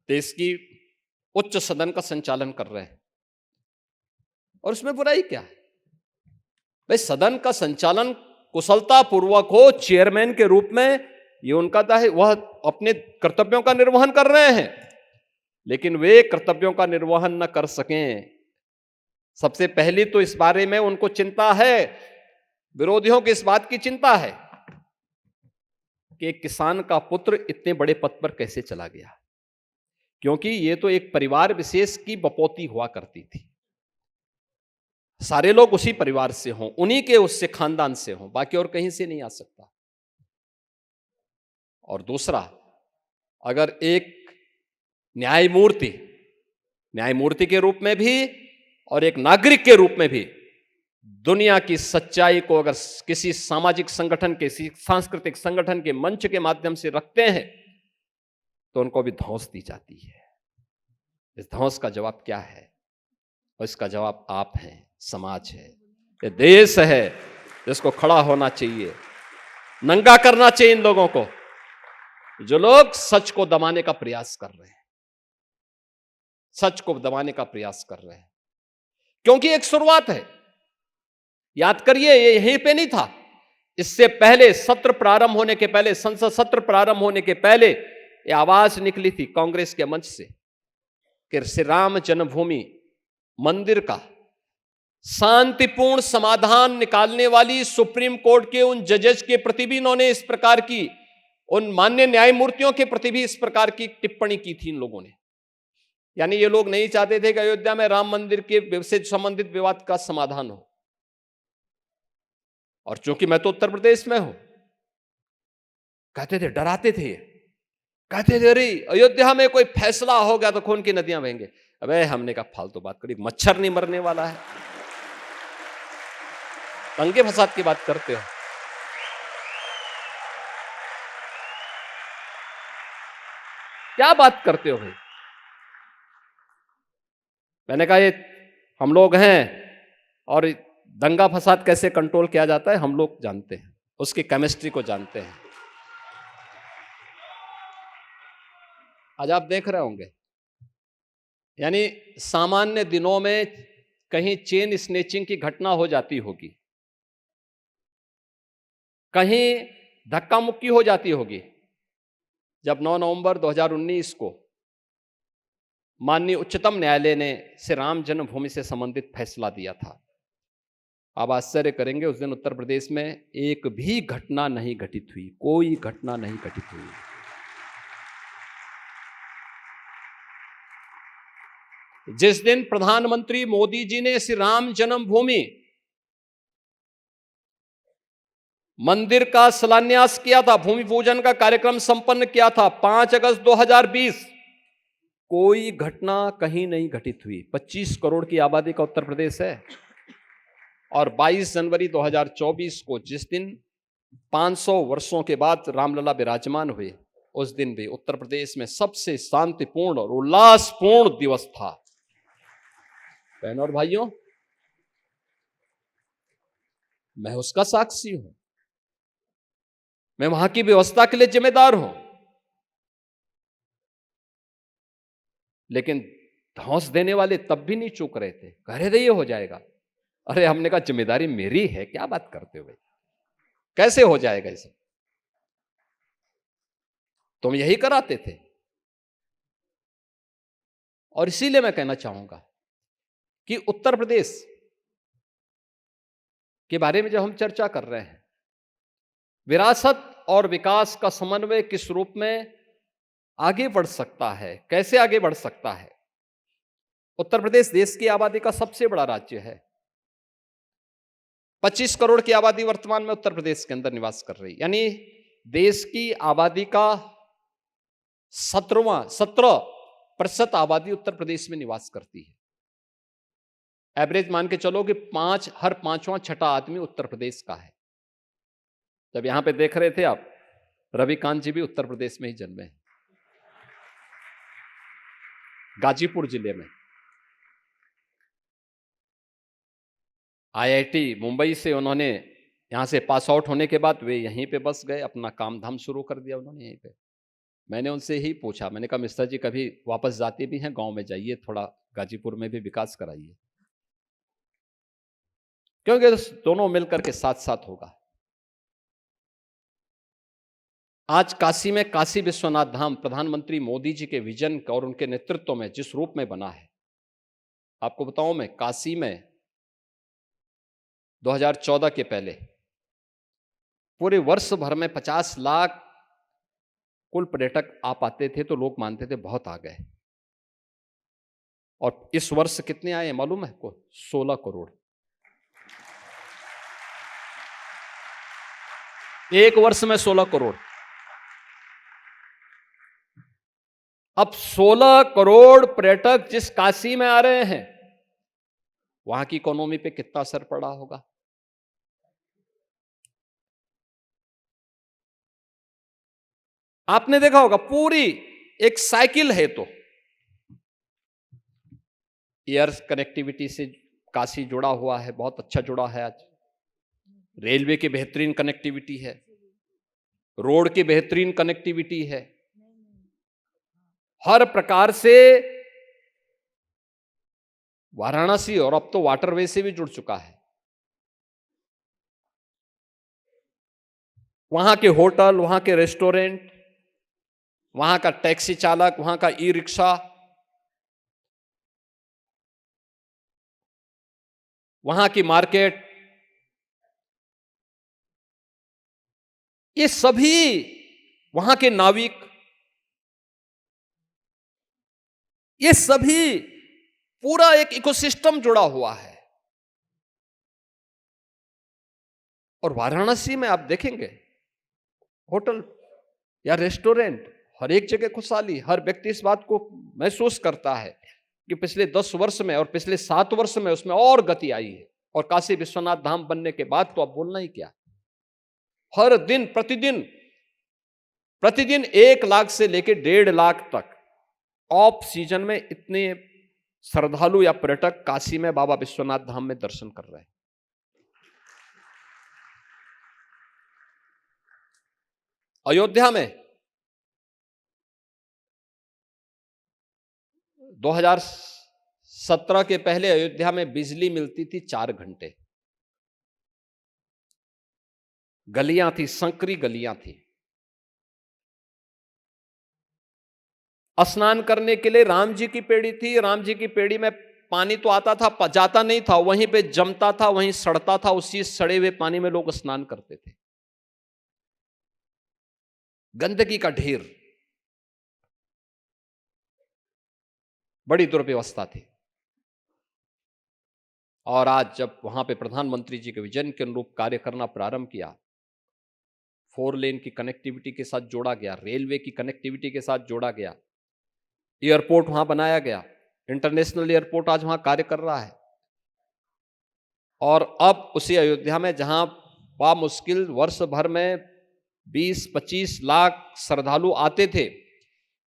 Speaker 2: देश की उच्च सदन का संचालन कर रहे हैं। और इसमें बुराई क्या है भाई? सदन का संचालन कुशलता पूर्वक हो, चेयरमैन के रूप में ये उनका है, वह अपने कर्तव्यों का निर्वहन कर रहे हैं, लेकिन वे कर्तव्यों का निर्वहन न कर सकें। सबसे पहली तो इस बारे में उनको चिंता है, विरोधियों की इस बात की चिंता है कि एक किसान का पुत्र इतने बड़े पद पर कैसे चला गया, क्योंकि ये तो एक परिवार विशेष की बपौती हुआ करती थी। सारे लोग उसी परिवार से हों, उन्हीं के उससे खानदान से हों, बाकी और कहीं से नहीं आ सकता। और दूसरा, अगर एक न्यायमूर्ति के रूप में भी और एक नागरिक के रूप में भी दुनिया की सच्चाई को अगर किसी सामाजिक संगठन के, सांस्कृतिक संगठन के मंच के माध्यम से रखते हैं तो उनको भी धौंस दी जाती है। इस धौंस का जवाब क्या है? और इसका जवाब आप हैं, समाज है, ये देश है जिसको खड़ा होना चाहिए, नंगा करना चाहिए इन लोगों को जो लोग सच को दबाने का प्रयास कर रहे हैं। सच को दबाने का प्रयास कर रहे हैं, क्योंकि एक शुरुआत है। याद करिए, ये यहीं पे नहीं था। इससे पहले सत्र प्रारंभ होने के पहले, संसद सत्र प्रारंभ होने के पहले ये आवाज निकली थी कांग्रेस के मंच से कि श्री राम जन्मभूमि मंदिर का शांतिपूर्ण समाधान निकालने वाली सुप्रीम कोर्ट के उन जजेस के प्रति भी इन्होंने इस प्रकार की, उन मान्य न्यायमूर्तियों के प्रति भी इस प्रकार की टिप्पणी की थी इन लोगों ने। यानी ये लोग नहीं चाहते थे कि अयोध्या में राम मंदिर के से संबंधित विवाद का समाधान हो। और चूंकि मैं तो उत्तर प्रदेश में हूं, कहते थे, डराते थे, कहते थे अरे अयोध्या में कोई फैसला हो गया तो खून की नदियां बहेंगे। अबे हमने कहा फालतू बात करी, मच्छर नहीं मरने वाला है, दंगे फसाद की बात करते हो। क्या बात करते हो भाई? मैंने कहा ये हम लोग हैं और दंगा फसाद कैसे कंट्रोल किया जाता है हम लोग जानते हैं, उसकी केमिस्ट्री को जानते हैं। आज आप देख रहे होंगे, यानी सामान्य दिनों में कहीं चेन स्नेचिंग की घटना हो जाती होगी, कहीं धक्का मुक्की हो जाती होगी। जब 9 नवंबर 2019 को माननीय उच्चतम न्यायालय ने श्री राम जन्मभूमि से संबंधित फैसला दिया था, आप आश्चर्य करेंगे, उस दिन उत्तर प्रदेश में एक भी घटना नहीं घटित हुई, कोई घटना नहीं घटित हुई। जिस दिन प्रधानमंत्री मोदी जी ने श्री राम जन्मभूमि मंदिर का शिलान्यास किया था, भूमि पूजन का कार्यक्रम संपन्न किया था 5 अगस्त 2020, कोई घटना कहीं नहीं घटित हुई। 25 करोड़ की आबादी का उत्तर प्रदेश है और 22 जनवरी 2024 को जिस दिन 500 वर्षों के बाद रामलला विराजमान हुए, उस दिन भी उत्तर प्रदेश में सबसे शांतिपूर्ण और उल्लासपूर्ण दिवस था। बहनों और भाइयों, मैं उसका साक्षी हूं, मैं वहां की व्यवस्था के लिए जिम्मेदार हूं, लेकिन धौंस देने वाले तब भी नहीं चूक रहे थे, कह रहे थे ये हो जाएगा। अरे हमने कहा जिम्मेदारी मेरी है, क्या बात करते हो भाई, कैसे हो जाएगा इसे? तुम यही कराते थे। और इसीलिए मैं कहना चाहूंगा कि उत्तर प्रदेश के बारे में जब हम चर्चा कर रहे हैं, विरासत और विकास का समन्वय किस रूप में आगे बढ़ सकता है, कैसे आगे बढ़ सकता है? उत्तर प्रदेश देश की आबादी का सबसे बड़ा राज्य है। 25 करोड़ की आबादी वर्तमान में उत्तर प्रदेश के अंदर निवास कर रही, यानी देश की आबादी का 17% आबादी उत्तर प्रदेश में निवास करती है। एवरेज मान के चलो कि हर पांचवां छठा आदमी उत्तर प्रदेश का है। जब यहां पे देख रहे थे आप, रविकांत जी भी उत्तर प्रदेश में ही जन्मे हैं, गाजीपुर जिले में। IIT मुंबई से उन्होंने यहां से पास आउट होने के बाद वे यहीं पे बस गए, अपना काम धाम शुरू कर दिया उन्होंने यहीं पे। मैंने उनसे ही पूछा, मैंने कहा मिस्टर जी कभी वापस जाते भी हैं गांव में, जाइए थोड़ा गाजीपुर में भी विकास कराइए, क्योंकि दोनों मिलकर के साथ साथ होगा। आज काशी में काशी विश्वनाथ धाम प्रधानमंत्री मोदी जी के विजन और उनके नेतृत्व में जिस रूप में बना है, आपको बताऊं, मैं काशी में 2014 के पहले पूरे वर्ष भर में 50 लाख कुल पर्यटक आ पाते थे, तो लोग मानते थे बहुत आ गए। और इस वर्ष कितने आए मालूम है आपको? 16 करोड़। एक वर्ष में 16 करोड़। अब 16 करोड़ पर्यटक जिस काशी में आ रहे हैं, वहां की इकोनॉमी पे कितना असर पड़ा होगा? आपने देखा होगा पूरी एक साइकिल है, तो एयर कनेक्टिविटी से काशी जुड़ा हुआ है, बहुत अच्छा जुड़ा है। आज रेलवे की बेहतरीन कनेक्टिविटी है, रोड की बेहतरीन कनेक्टिविटी है, हर प्रकार से वाराणसी और अब तो वाटरवे से भी जुड़ चुका है। वहां के होटल, वहां के रेस्टोरेंट, वहां का टैक्सी चालक, वहां का ई रिक्शा, वहां की मार्केट, ये सभी, वहां के नाविक, ये सभी पूरा एक इकोसिस्टम जुड़ा हुआ है। और वाराणसी में आप देखेंगे होटल या रेस्टोरेंट, हर एक जगह खुशहाली। हर व्यक्ति इस बात को महसूस करता है कि पिछले 10 वर्ष में और पिछले 7 वर्ष में उसमें और गति आई है। और काशी विश्वनाथ धाम बनने के बाद तो अब बोलना ही क्या। हर दिन प्रतिदिन 1 लाख से लेकर 1.5 लाख तक ऑफ सीजन में इतने श्रद्धालु या पर्यटक काशी में बाबा विश्वनाथ धाम में दर्शन कर रहे हैं। अयोध्या में 2017 के पहले अयोध्या में बिजली मिलती थी 4 घंटे। गलियां थी, संकरी गलियां थी। स्नान करने के लिए राम जी की पेड़ी थी। राम जी की पेड़ी में पानी तो आता था, जाता नहीं था, वहीं पे जमता था, वहीं सड़ता था। उसी सड़े हुए पानी में लोग स्नान करते थे। गंदगी का ढेर, बड़ी दुर्व्यवस्था थी। और आज जब वहां पे प्रधानमंत्री जी के विजन के अनुरूप कार्य करना प्रारंभ किया, 4 लेन की कनेक्टिविटी के साथ जोड़ा गया, रेलवे की कनेक्टिविटी के साथ जोड़ा गया, एयरपोर्ट वहां बनाया गया, इंटरनेशनल एयरपोर्ट आज वहां कार्य कर रहा है। और अब उसी अयोध्या में जहां बामुश्किल वर्ष भर में 20-25 लाख श्रद्धालु आते थे,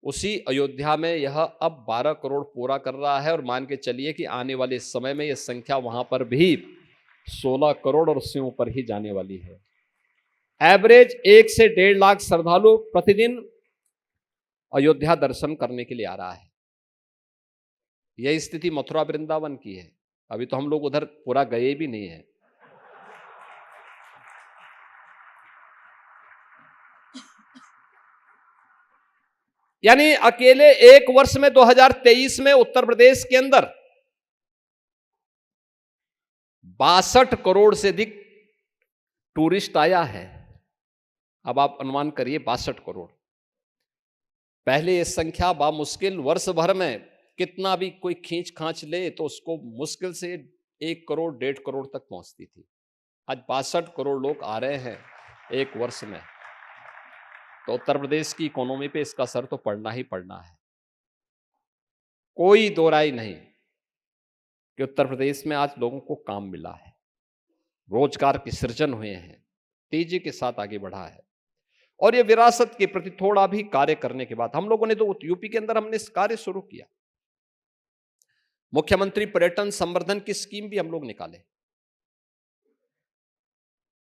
Speaker 2: उसी अयोध्या में यह अब 12 करोड़ पूरा कर रहा है। और मान के चलिए कि आने वाले समय में यह संख्या वहां पर भी 16 करोड़ और उससे ऊपर ही जाने वाली है। एवरेज 1 से 1.5 लाख श्रद्धालु प्रतिदिन अयोध्या दर्शन करने के लिए आ रहा है। यह स्थिति मथुरा वृंदावन की है। अभी तो हम लोग उधर पूरा गए भी नहीं है। यानी अकेले 1 वर्ष में 2023 में उत्तर प्रदेश के अंदर 62 करोड़ से अधिक टूरिस्ट आया है। अब आप अनुमान करिए 62 करोड़। पहले ये संख्या बामुश्किल वर्ष भर में कितना भी कोई खींच खांच ले तो उसको मुश्किल से 1 करोड़ 1.5 करोड़ तक पहुंचती थी। आज 62 करोड़ लोग आ रहे हैं 1 वर्ष में। तो उत्तर प्रदेश की इकोनॉमी पे इसका असर तो पड़ना ही पड़ना है। कोई दो राय नहीं कि उत्तर प्रदेश में आज लोगों को काम मिला है, रोजगार के सृजन हुए हैं, तेजी के साथ आगे बढ़ा है। और ये विरासत के प्रति थोड़ा भी कार्य करने के बाद हम लोगों ने तो यूपी के अंदर हमने इस कार्य शुरू किया। मुख्यमंत्री पर्यटन संवर्धन की स्कीम भी हम लोग निकाले।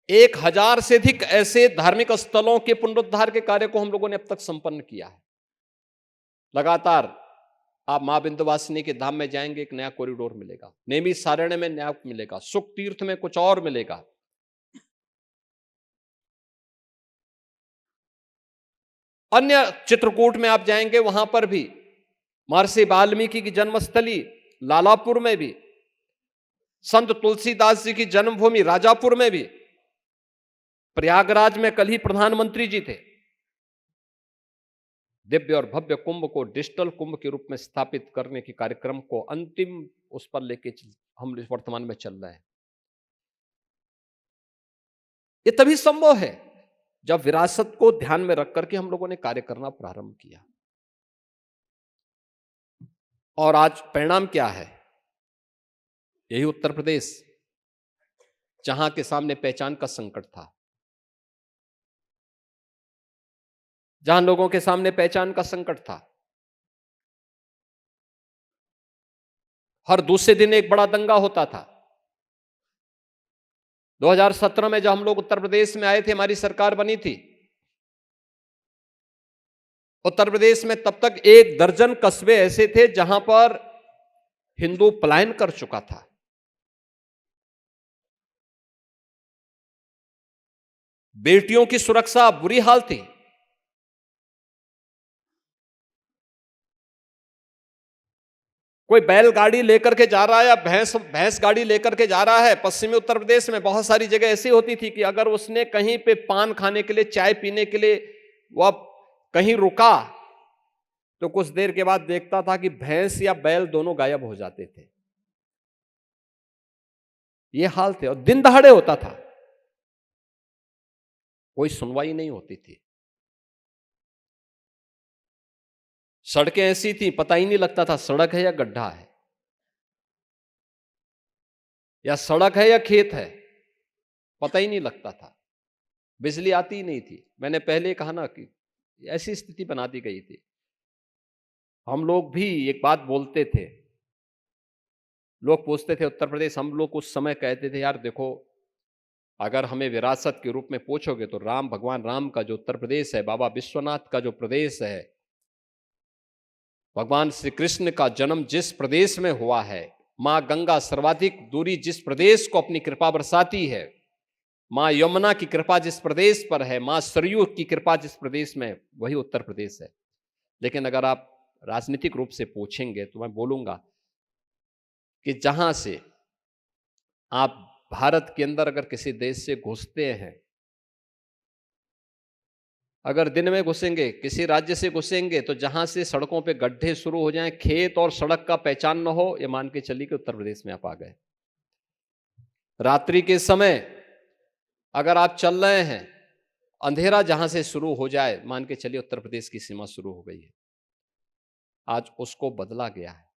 Speaker 2: 1000 से अधिक ऐसे धार्मिक स्थलों के पुनरुद्धार के कार्य को हम लोगों ने अब तक संपन्न किया है। लगातार आप मां विंध्यवासिनी के धाम में जाएंगे, एक नया कॉरिडोर मिलेगा, नेमी सारण्य में नया मिलेगा, सुख तीर्थ में कुछ और मिलेगा। अन्य चित्रकूट में आप जाएंगे, वहां पर भी महर्षि वाल्मीकि की जन्मस्थली लालापुर में भी, संत तुलसीदास जी की जन्मभूमि राजापुर में भी, प्रयागराज में कल ही प्रधानमंत्री जी थे। दिव्य और भव्य कुंभ को डिजिटल कुंभ के रूप में स्थापित करने के कार्यक्रम को अंतिम उस पर लेके हम वर्तमान में चल रहे हैं। ये तभी संभव है जब विरासत को ध्यान में रख करके हम लोगों ने कार्य करना प्रारंभ किया। और आज परिणाम क्या है? यही उत्तर प्रदेश जहां के सामने पहचान का संकट था, जहां लोगों के सामने पहचान का संकट था। हर दूसरे दिन एक बड़ा दंगा होता था। 2017 में जब हम लोग उत्तर प्रदेश में आए थे, हमारी सरकार बनी थी, उत्तर प्रदेश में तब तक 1 दर्जन कस्बे ऐसे थे जहां पर हिंदू पलायन कर चुका था। बेटियों की सुरक्षा बुरी हाल थी। कोई बैलगाड़ी लेकर के जा रहा है या भैंस गाड़ी लेकर के जा रहा है। पश्चिमी उत्तर प्रदेश में बहुत सारी जगह ऐसी होती थी कि अगर उसने कहीं पे पान खाने के लिए, चाय पीने के लिए वह कहीं रुका तो कुछ देर के बाद देखता था कि भैंस या बैल दोनों गायब हो जाते थे। ये हाल थे और दिन दहाड़े होता था, कोई सुनवाई नहीं होती थी। सड़कें ऐसी थी, पता ही नहीं लगता था सड़क है या गड्ढा है, या सड़क है या खेत है, पता ही नहीं लगता था। बिजली आती ही नहीं थी। मैंने पहले कहा ना कि ऐसी स्थिति बना दी गई थी। हम लोग भी एक बात बोलते थे, लोग पूछते थे उत्तर प्रदेश, हम लोग उस समय कहते थे यार देखो, अगर हमें विरासत के रूप में पूछोगे तो भगवान राम का जो उत्तर प्रदेश है, बाबा विश्वनाथ का जो प्रदेश है, भगवान श्री कृष्ण का जन्म जिस प्रदेश में हुआ है, मां गंगा सर्वाधिक दूरी जिस प्रदेश को अपनी कृपा बरसाती है, मां यमुना की कृपा जिस प्रदेश पर है, मां सरयू की कृपा जिस प्रदेश में, वही उत्तर प्रदेश है। लेकिन अगर आप राजनीतिक रूप से पूछेंगे तो मैं बोलूंगा कि जहां से आप भारत के अंदर अगर किसी देश से घुसते हैं, अगर दिन में घुसेंगे, किसी राज्य से घुसेंगे, तो जहां से सड़कों पे गड्ढे शुरू हो जाएं, खेत और सड़क का पहचान न हो, ये मान के चलिए कि उत्तर प्रदेश में आप आ गए। रात्रि के समय अगर आप चल रहे हैं, अंधेरा जहां से शुरू हो जाए, मान के चलिए उत्तर प्रदेश की सीमा शुरू हो गई है। आज उसको बदला गया है।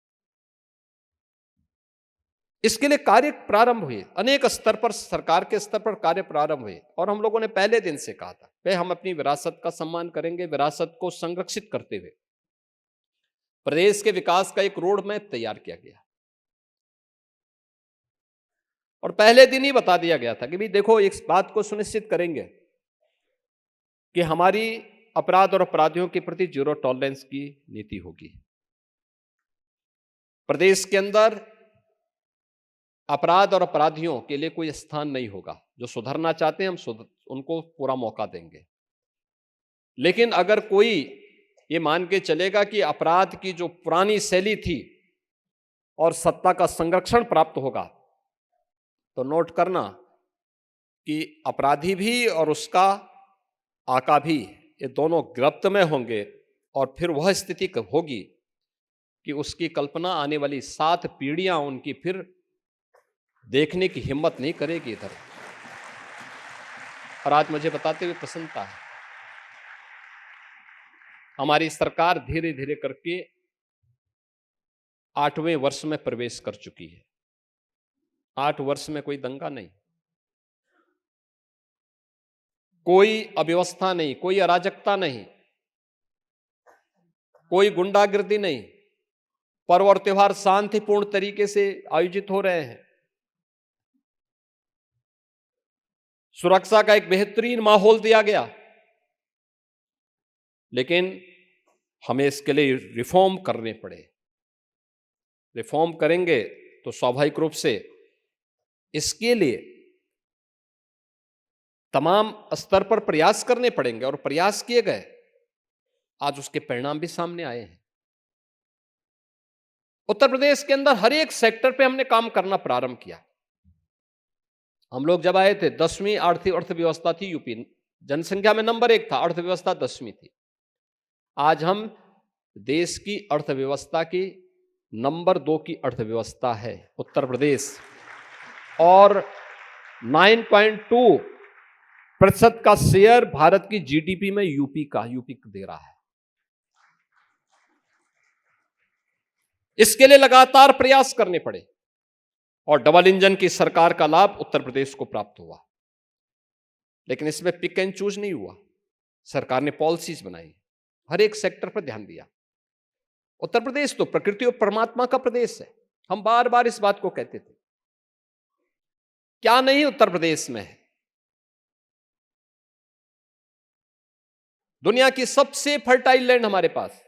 Speaker 2: इसके लिए कार्य प्रारंभ हुए, अनेक स्तर पर, सरकार के स्तर पर कार्य प्रारंभ हुए। और हम लोगों ने पहले दिन से कहा था भाई हम अपनी विरासत का सम्मान करेंगे, विरासत को संरक्षित करते हुए प्रदेश के विकास का एक रोड मैप तैयार किया गया। और पहले दिन ही बता दिया गया था कि भाई देखो, इस बात को सुनिश्चित करेंगे कि हमारी अपराध और अपराधियों के प्रति जीरो टॉलरेंस की नीति होगी। प्रदेश के अंदर अपराध और अपराधियों के लिए कोई स्थान नहीं होगा। जो सुधरना चाहते हैं हम उनको पूरा मौका देंगे। लेकिन अगर कोई ये मान के चलेगा कि अपराध की जो पुरानी शैली थी और सत्ता का संरक्षण प्राप्त होगा, तो नोट करना कि अपराधी भी और उसका आका भी, ये दोनों गिरफ्त में होंगे। और फिर वह स्थिति होगी कि उसकी कल्पना आने वाली 7 पीढ़ियां उनकी फिर देखने की हिम्मत नहीं करेगी इधर। और आज मुझे बताते हुए प्रसन्नता है, हमारी सरकार धीरे धीरे करके 8वें वर्ष में प्रवेश कर चुकी है। 8 वर्ष में कोई दंगा नहीं, कोई अव्यवस्था नहीं, कोई अराजकता नहीं, कोई गुंडागिर्दी नहीं। पर्व और त्योहार शांतिपूर्ण तरीके से आयोजित हो रहे हैं। सुरक्षा का एक बेहतरीन माहौल दिया गया। लेकिन हमें इसके लिए रिफॉर्म करने पड़े। रिफॉर्म करेंगे तो स्वाभाविक रूप से इसके लिए तमाम स्तर पर प्रयास करने पड़ेंगे, और प्रयास किए गए। आज उसके परिणाम भी सामने आए हैं। उत्तर प्रदेश के अंदर हर एक सेक्टर पे हमने काम करना प्रारंभ किया। हम लोग जब आए थे 10वीं आर्थिक अर्थव्यवस्था थी यूपी, जनसंख्या में नंबर 1 था, अर्थव्यवस्था 10वीं थी। आज हम देश की अर्थव्यवस्था की नंबर 2 की अर्थव्यवस्था है उत्तर प्रदेश, और 9.2% का शेयर भारत की जीडीपी में यूपी दे रहा है। इसके लिए लगातार प्रयास करने पड़े, और डबल इंजन की सरकार का लाभ उत्तर प्रदेश को प्राप्त हुआ। लेकिन इसमें पिक एंड चूज नहीं हुआ। सरकार ने पॉलिसीज बनाई, हर एक सेक्टर पर ध्यान दिया। उत्तर प्रदेश तो प्रकृति और परमात्मा का प्रदेश है। हम बार बार इस बात को कहते थे। क्या नहीं उत्तर प्रदेश में है? दुनिया की सबसे फर्टाइल लैंड हमारे पास,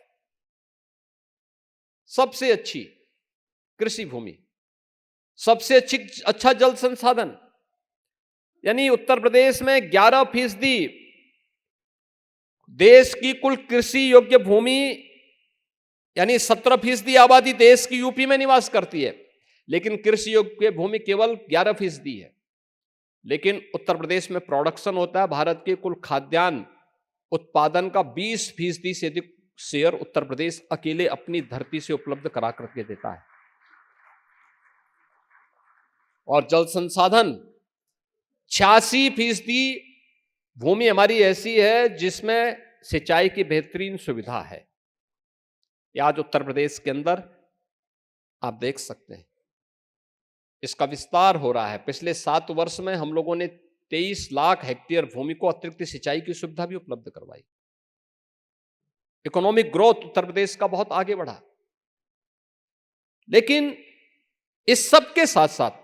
Speaker 2: सबसे अच्छी, कृषि भूमि, सबसे अच्छा जल संसाधन, यानी उत्तर प्रदेश में 11% देश की कुल कृषि योग्य भूमि, यानी 17% आबादी देश की यूपी में निवास करती है, लेकिन कृषि योग्य भूमि केवल 11% है। लेकिन उत्तर प्रदेश में प्रोडक्शन होता है भारत के कुल खाद्यान्न उत्पादन का 20% से अधिक शेयर उत्तर प्रदेश अकेले अपनी धरती से उपलब्ध करा करके देता है। और जल संसाधन 86% भूमि हमारी ऐसी है जिसमें सिंचाई की बेहतरीन सुविधा है। ये आज उत्तर प्रदेश के अंदर आप देख सकते हैं, इसका विस्तार हो रहा है। पिछले 7 वर्ष में हम लोगों ने 23 लाख हेक्टेयर भूमि को अतिरिक्त सिंचाई की सुविधा भी उपलब्ध करवाई। इकोनॉमिक ग्रोथ उत्तर प्रदेश का बहुत आगे बढ़ा। लेकिन इस सब के साथ साथ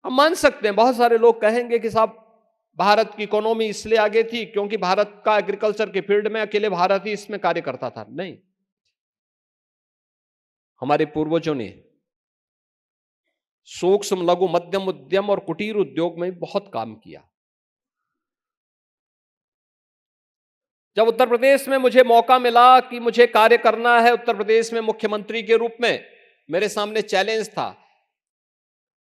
Speaker 2: हम मान सकते हैं, बहुत सारे लोग कहेंगे कि साहब भारत की इकोनॉमी इसलिए आगे थी क्योंकि भारत का एग्रीकल्चर के फील्ड में अकेले भारत ही इसमें कार्य करता था। नहीं, हमारे पूर्वजों ने सूक्ष्म लघु मध्यम उद्यम और कुटीर उद्योग में बहुत काम किया। जब उत्तर प्रदेश में मुझे मौका मिला कि मुझे कार्य करना है उत्तर प्रदेश में मुख्यमंत्री के रूप में, मेरे सामने चैलेंज था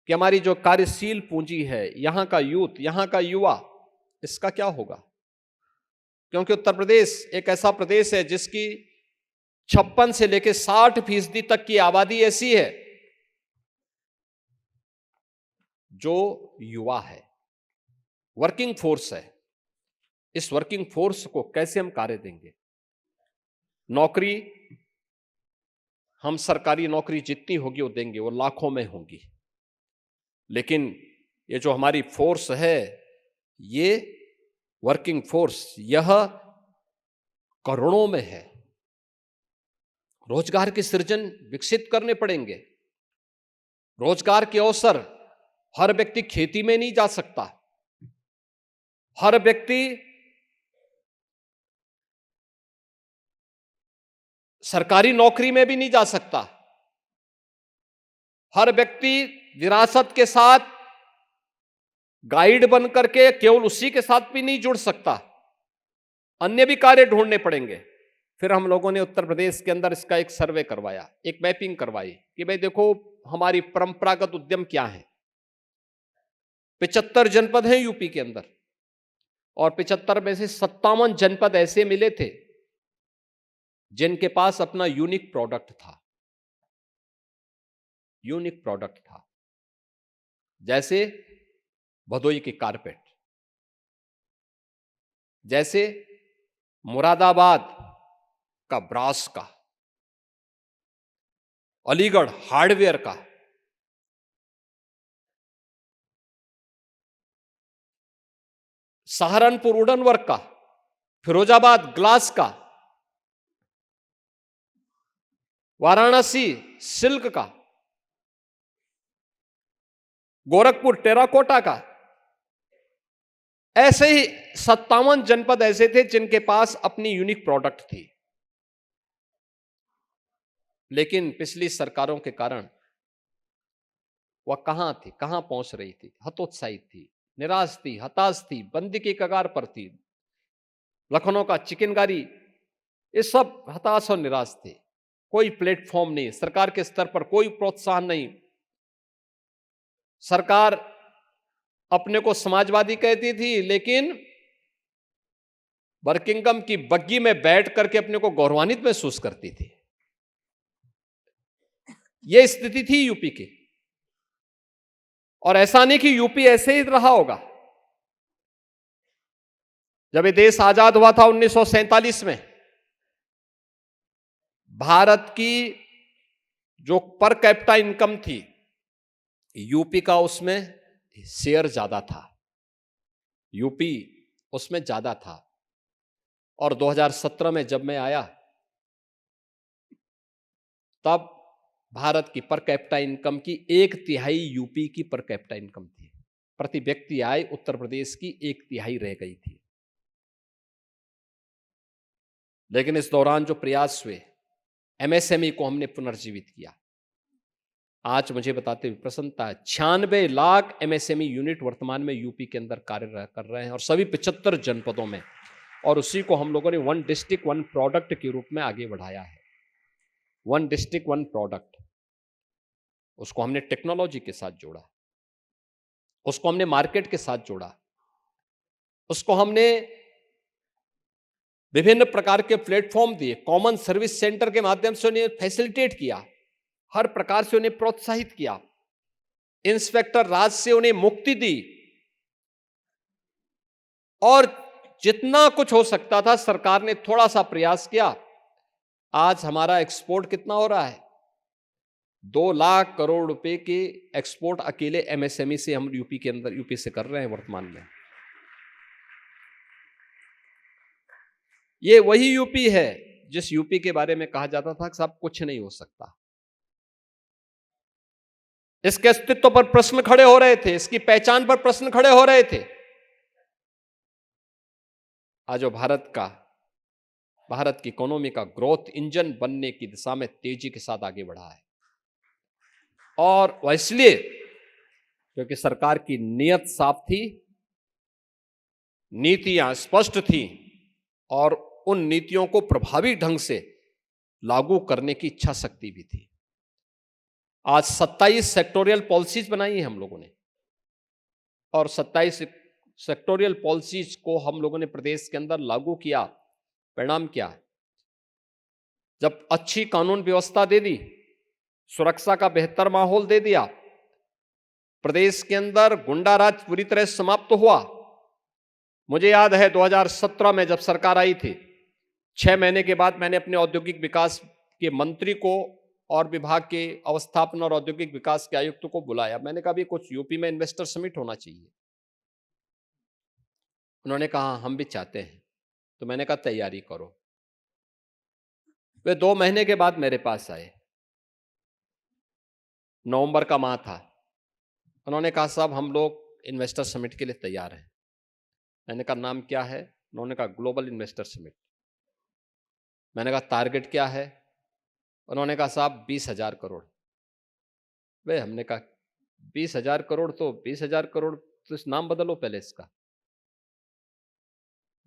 Speaker 2: कि हमारी जो कार्यशील पूंजी है, यहां का यूथ, यहां का युवा, इसका क्या होगा। क्योंकि उत्तर प्रदेश एक ऐसा प्रदेश है जिसकी 56 से लेकर 60% तक की आबादी ऐसी है जो युवा है, वर्किंग फोर्स है। इस वर्किंग फोर्स को कैसे हम कार्य देंगे। नौकरी, हम सरकारी नौकरी जितनी होगी वो देंगे, वो लाखों में होगी, लेकिन ये जो हमारी फोर्स है, ये वर्किंग फोर्स, यह करोड़ों में है। रोजगार के सृजन विकसित करने पड़ेंगे। रोजगार के अवसर, हर व्यक्ति खेती में नहीं जा सकता, हर व्यक्ति सरकारी नौकरी में भी नहीं जा सकता, हर व्यक्ति विरासत के साथ गाइड बन करके केवल उसी के साथ भी नहीं जुड़ सकता, अन्य भी कार्य ढूंढने पड़ेंगे। फिर हम लोगों ने उत्तर प्रदेश के अंदर इसका एक सर्वे करवाया, एक मैपिंग करवाई कि भाई देखो हमारी परंपरागत उद्यम क्या है। 75 जनपद हैं यूपी के अंदर, और 75 में से 57 जनपद ऐसे मिले थे जिनके पास अपना यूनिक प्रोडक्ट था। यूनिक प्रोडक्ट था, जैसे भदोई की कारपेट, जैसे मुरादाबाद का ब्रास का, अलीगढ़ हार्डवेयर का, सहारनपुर वुडन वर्क का, फिरोजाबाद ग्लास का, वाराणसी सिल्क का, गोरखपुर टेराकोटा का। ऐसे ही 57 जनपद ऐसे थे जिनके पास अपनी यूनिक प्रोडक्ट थी। लेकिन पिछली सरकारों के कारण वह कहां थी, कहां पहुंच रही थी, हतोत्साहित थी, निराश थी, हताश थी, बंदी की कगार पर थी। लखनऊ का चिकनकारी, ये सब हताश और निराश थे। कोई प्लेटफॉर्म नहीं, सरकार के स्तर पर कोई प्रोत्साहन नहीं। सरकार अपने को समाजवादी कहती थी, लेकिन बर्किंघम की बग्गी में बैठ करके अपने को गौरवान्वित महसूस करती थी। यह स्थिति थी यूपी की, और ऐसा नहीं कि यूपी ऐसे ही रहा होगा। जब ये देश आजाद हुआ था 1947 में, भारत की जो पर कैपिटा इनकम थी, यूपी का उसमें शेयर ज्यादा था, यूपी उसमें ज्यादा था। और 2017 में जब मैं आया, तब भारत की पर कैपिटा इनकम की 1/3 यूपी की पर कैपिटा इनकम थी। प्रति व्यक्ति आय उत्तर प्रदेश की 1/3 रह गई थी। लेकिन इस दौरान जो प्रयास हुए, एमएसएमई को हमने पुनर्जीवित किया, आज मुझे बताते हुए प्रसन्नता है, 96 लाख एमएसएमई यूनिट वर्तमान में यूपी के अंदर कार्य कर रहे हैं और सभी 75 जनपदों में, और उसी को हम लोगों ने वन डिस्ट्रिक्ट वन प्रोडक्ट के रूप में आगे बढ़ाया है। वन डिस्ट्रिक्ट वन प्रोडक्ट, उसको हमने टेक्नोलॉजी के साथ जोड़ा, उसको हमने मार्केट के साथ जोड़ा, उसको हमने विभिन्न प्रकार के प्लेटफॉर्म दिए, कॉमन सर्विस सेंटर के माध्यम से उन्हें फैसिलिटेट किया, हर प्रकार से उन्हें प्रोत्साहित किया, इंस्पेक्टर राज से उन्हें मुक्ति दी, और जितना कुछ हो सकता था सरकार ने थोड़ा सा प्रयास किया। आज हमारा एक्सपोर्ट कितना हो रहा है? 2 लाख करोड़ रुपए के एक्सपोर्ट अकेले एमएसएमई से हम यूपी के अंदर, यूपी से कर रहे हैं वर्तमान में। ये वही यूपी है जिस यूपी के बारे में कहा जाता था कि सब कुछ नहीं हो सकता। इसके अस्तित्व पर प्रश्न खड़े हो रहे थे, इसकी पहचान पर प्रश्न खड़े हो रहे थे। आज जो भारत की इकोनॉमी का ग्रोथ इंजन बनने की दिशा में तेजी के साथ आगे बढ़ा है, और वह इसलिए क्योंकि सरकार की नीयत साफ थी, नीतियां स्पष्ट थी, और उन नीतियों को प्रभावी ढंग से लागू करने की इच्छा शक्ति भी थी। आज 27 सेक्टोरियल पॉलिसीज बनाई है हम लोगों ने, और 27 सेक्टोरियल पॉलिसीज को हम लोगों ने प्रदेश के अंदर लागू किया। परिणाम क्या है? जब अच्छी कानून व्यवस्था दे दी, सुरक्षा का बेहतर माहौल दे दिया, प्रदेश के अंदर गुंडा राज पूरी तरह समाप्त हुआ। मुझे याद है 2017 में जब सरकार आई थी, 6 महीने के बाद मैंने अपने औद्योगिक विकास के मंत्री को और विभाग के अवस्थापन और औद्योगिक विकास के आयुक्त को बुलाया। मैंने कहा भी कुछ यूपी में इन्वेस्टर समिट होना चाहिए। उन्होंने कहा हम भी चाहते हैं। तो मैंने कहा तैयारी करो। वे 2 महीने के बाद मेरे पास आए, नवंबर का माह था। उन्होंने कहा साहब हम लोग इन्वेस्टर समिट के लिए तैयार हैं। मैंने कहा नाम क्या है? उन्होंने कहा ग्लोबल इन्वेस्टर समिट। मैंने कहा टारगेट क्या है? उन्होंने कहा साहब 20,000 करोड़। वे हमने कहा 20,000 करोड़ तो 20,000 करोड़, तो इस नाम बदलो पहले इसका।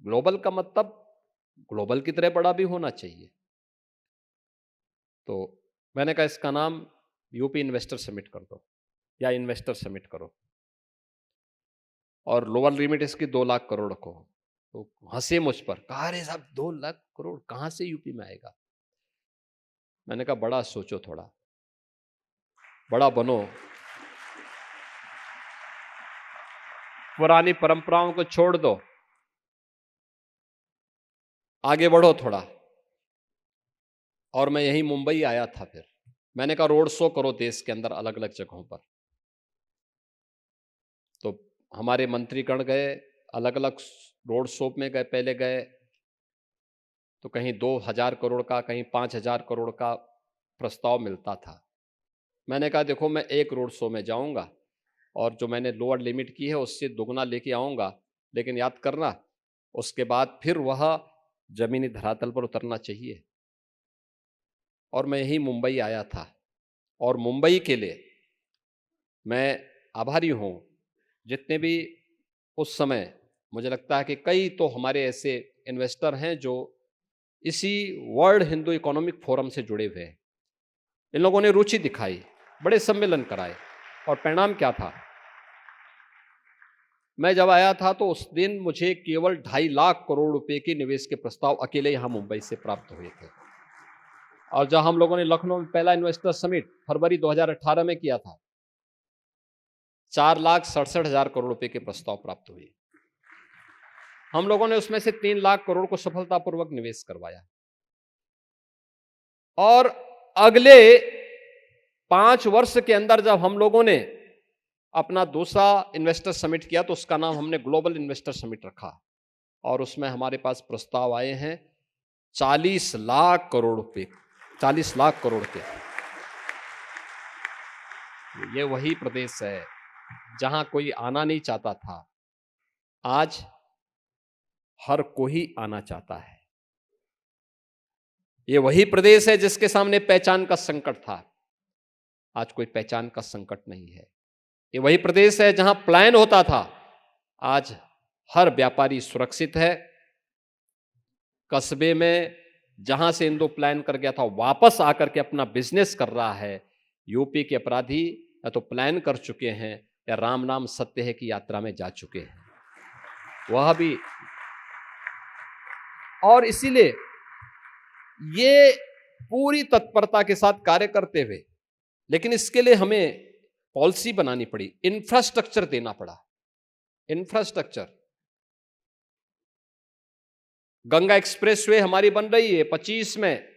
Speaker 2: ग्लोबल का मतलब ग्लोबल की तरह बड़ा भी होना चाहिए। तो मैंने कहा इसका नाम यूपी इन्वेस्टर समिट कर दो या इन्वेस्टर समिट करो, और लोअर लिमिट इसकी 2 लाख करोड़ रखो। तो हंसे मुझ पर, कहा अरे साहब 2 लाख करोड़ कहां से यूपी में आएगा? मैंने कहा बड़ा सोचो, थोड़ा बड़ा बनो, पुरानी परंपराओं को छोड़ दो, आगे बढ़ो थोड़ा। और मैं यही मुंबई आया था। फिर मैंने कहा रोड शो करो देश के अंदर अलग अलग जगहों पर। तो हमारे मंत्रीगण गए, अलग अलग रोड शो में गए। पहले गए तो कहीं 2,000 करोड़ का, कहीं 5,000 करोड़ का प्रस्ताव मिलता था। मैंने कहा देखो मैं एक रोड शो में जाऊंगा और जो मैंने लोअर लिमिट की है उससे दोगुना लेके आऊंगा, लेकिन याद करना उसके बाद फिर वह जमीनी धरातल पर उतरना चाहिए। और मैं यही मुंबई आया था, और मुंबई के लिए मैं आभारी हूँ। जितने भी उस समय मुझे लगता है कि कई तो हमारे ऐसे इन्वेस्टर हैं जो इसी वर्ल्ड हिंदू इकोनॉमिक फोरम से जुड़े हुए हैं। इन लोगों ने रुचि दिखाई, बड़े सम्मेलन कराए, और परिणाम क्या था? मैं जब आया था तो उस दिन मुझे केवल 2.5 लाख करोड़ रुपए के निवेश के प्रस्ताव अकेले यहाँ मुंबई से प्राप्त हुए थे। और जब हम लोगों ने लखनऊ में पहला इन्वेस्टर समिट फरवरी 2018 में किया था, 4,67,000 करोड़ रुपए के प्रस्ताव प्राप्त हुए। हम लोगों ने उसमें से 3 लाख करोड़ को सफलतापूर्वक निवेश करवाया। और अगले 5 वर्ष के अंदर जब हम लोगों ने अपना दूसरा इन्वेस्टर समिट किया तो उसका नाम हमने ग्लोबल इन्वेस्टर समिट रखा, और उसमें हमारे पास प्रस्ताव आए हैं 40 लाख करोड़ रुपए, 40 लाख करोड़ के। ये वही प्रदेश है जहां कोई आना नहीं चाहता था, आज हर कोई आना चाहता है। ये वही प्रदेश है जिसके सामने पहचान का संकट था, आज कोई पहचान का संकट नहीं है। ये वही प्रदेश है जहां पलायन होता था, आज हर व्यापारी सुरक्षित है। कस्बे में जहां से इंदु पलायन कर गया था वापस आकर के अपना बिजनेस कर रहा है। यूपी के अपराधी या तो पलायन कर चुके हैं या राम नाम सत्य है की यात्रा में जा चुके हैं, वह भी। और इसीलिए ये पूरी तत्परता के साथ कार्य करते हुए, लेकिन इसके लिए हमें पॉलिसी बनानी पड़ी, इंफ्रास्ट्रक्चर देना पड़ा। इंफ्रास्ट्रक्चर, गंगा एक्सप्रेसवे हमारी बन रही है, 25 में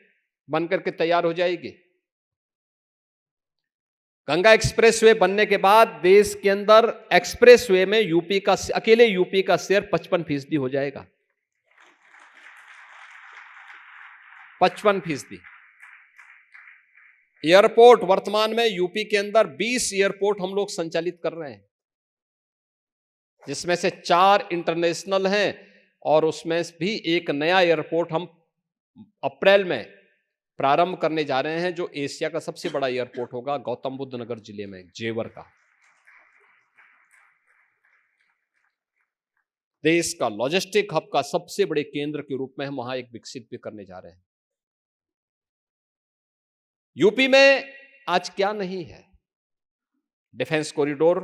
Speaker 2: बनकर के तैयार हो जाएगी। गंगा एक्सप्रेसवे बनने के बाद देश के अंदर एक्सप्रेसवे में यूपी का, अकेले यूपी का शेयर 55% हो जाएगा। 55%। एयरपोर्ट वर्तमान में यूपी के अंदर 20 एयरपोर्ट हम लोग संचालित कर रहे हैं, जिसमें से 4 इंटरनेशनल हैं और उसमें भी एक नया एयरपोर्ट हम अप्रैल में प्रारंभ करने जा रहे हैं, जो एशिया का सबसे बड़ा एयरपोर्ट होगा, गौतम बुद्ध नगर जिले में जेवर का। देश का लॉजिस्टिक हब का सबसे बड़े केंद्र के रूप में हम वहां एक विकसित भी करने जा रहे हैं। यूपी में आज क्या नहीं है? डिफेंस कॉरिडोर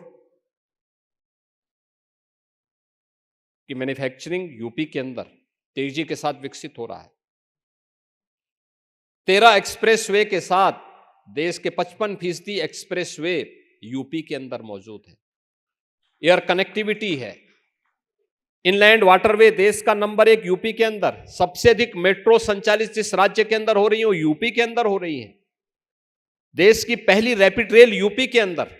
Speaker 2: की मैन्युफैक्चरिंग यूपी के अंदर तेजी के साथ विकसित हो रहा है। 13 एक्सप्रेसवे के साथ देश के 55% एक्सप्रेसवे यूपी के अंदर मौजूद है। एयर कनेक्टिविटी है। इनलैंड वाटरवे देश का नंबर 1 यूपी के अंदर। सबसे अधिक मेट्रो संचालित जिस राज्य के अंदर हो रही है वो यूपी के अंदर हो रही है। देश की पहली रैपिड रेल यूपी के अंदर।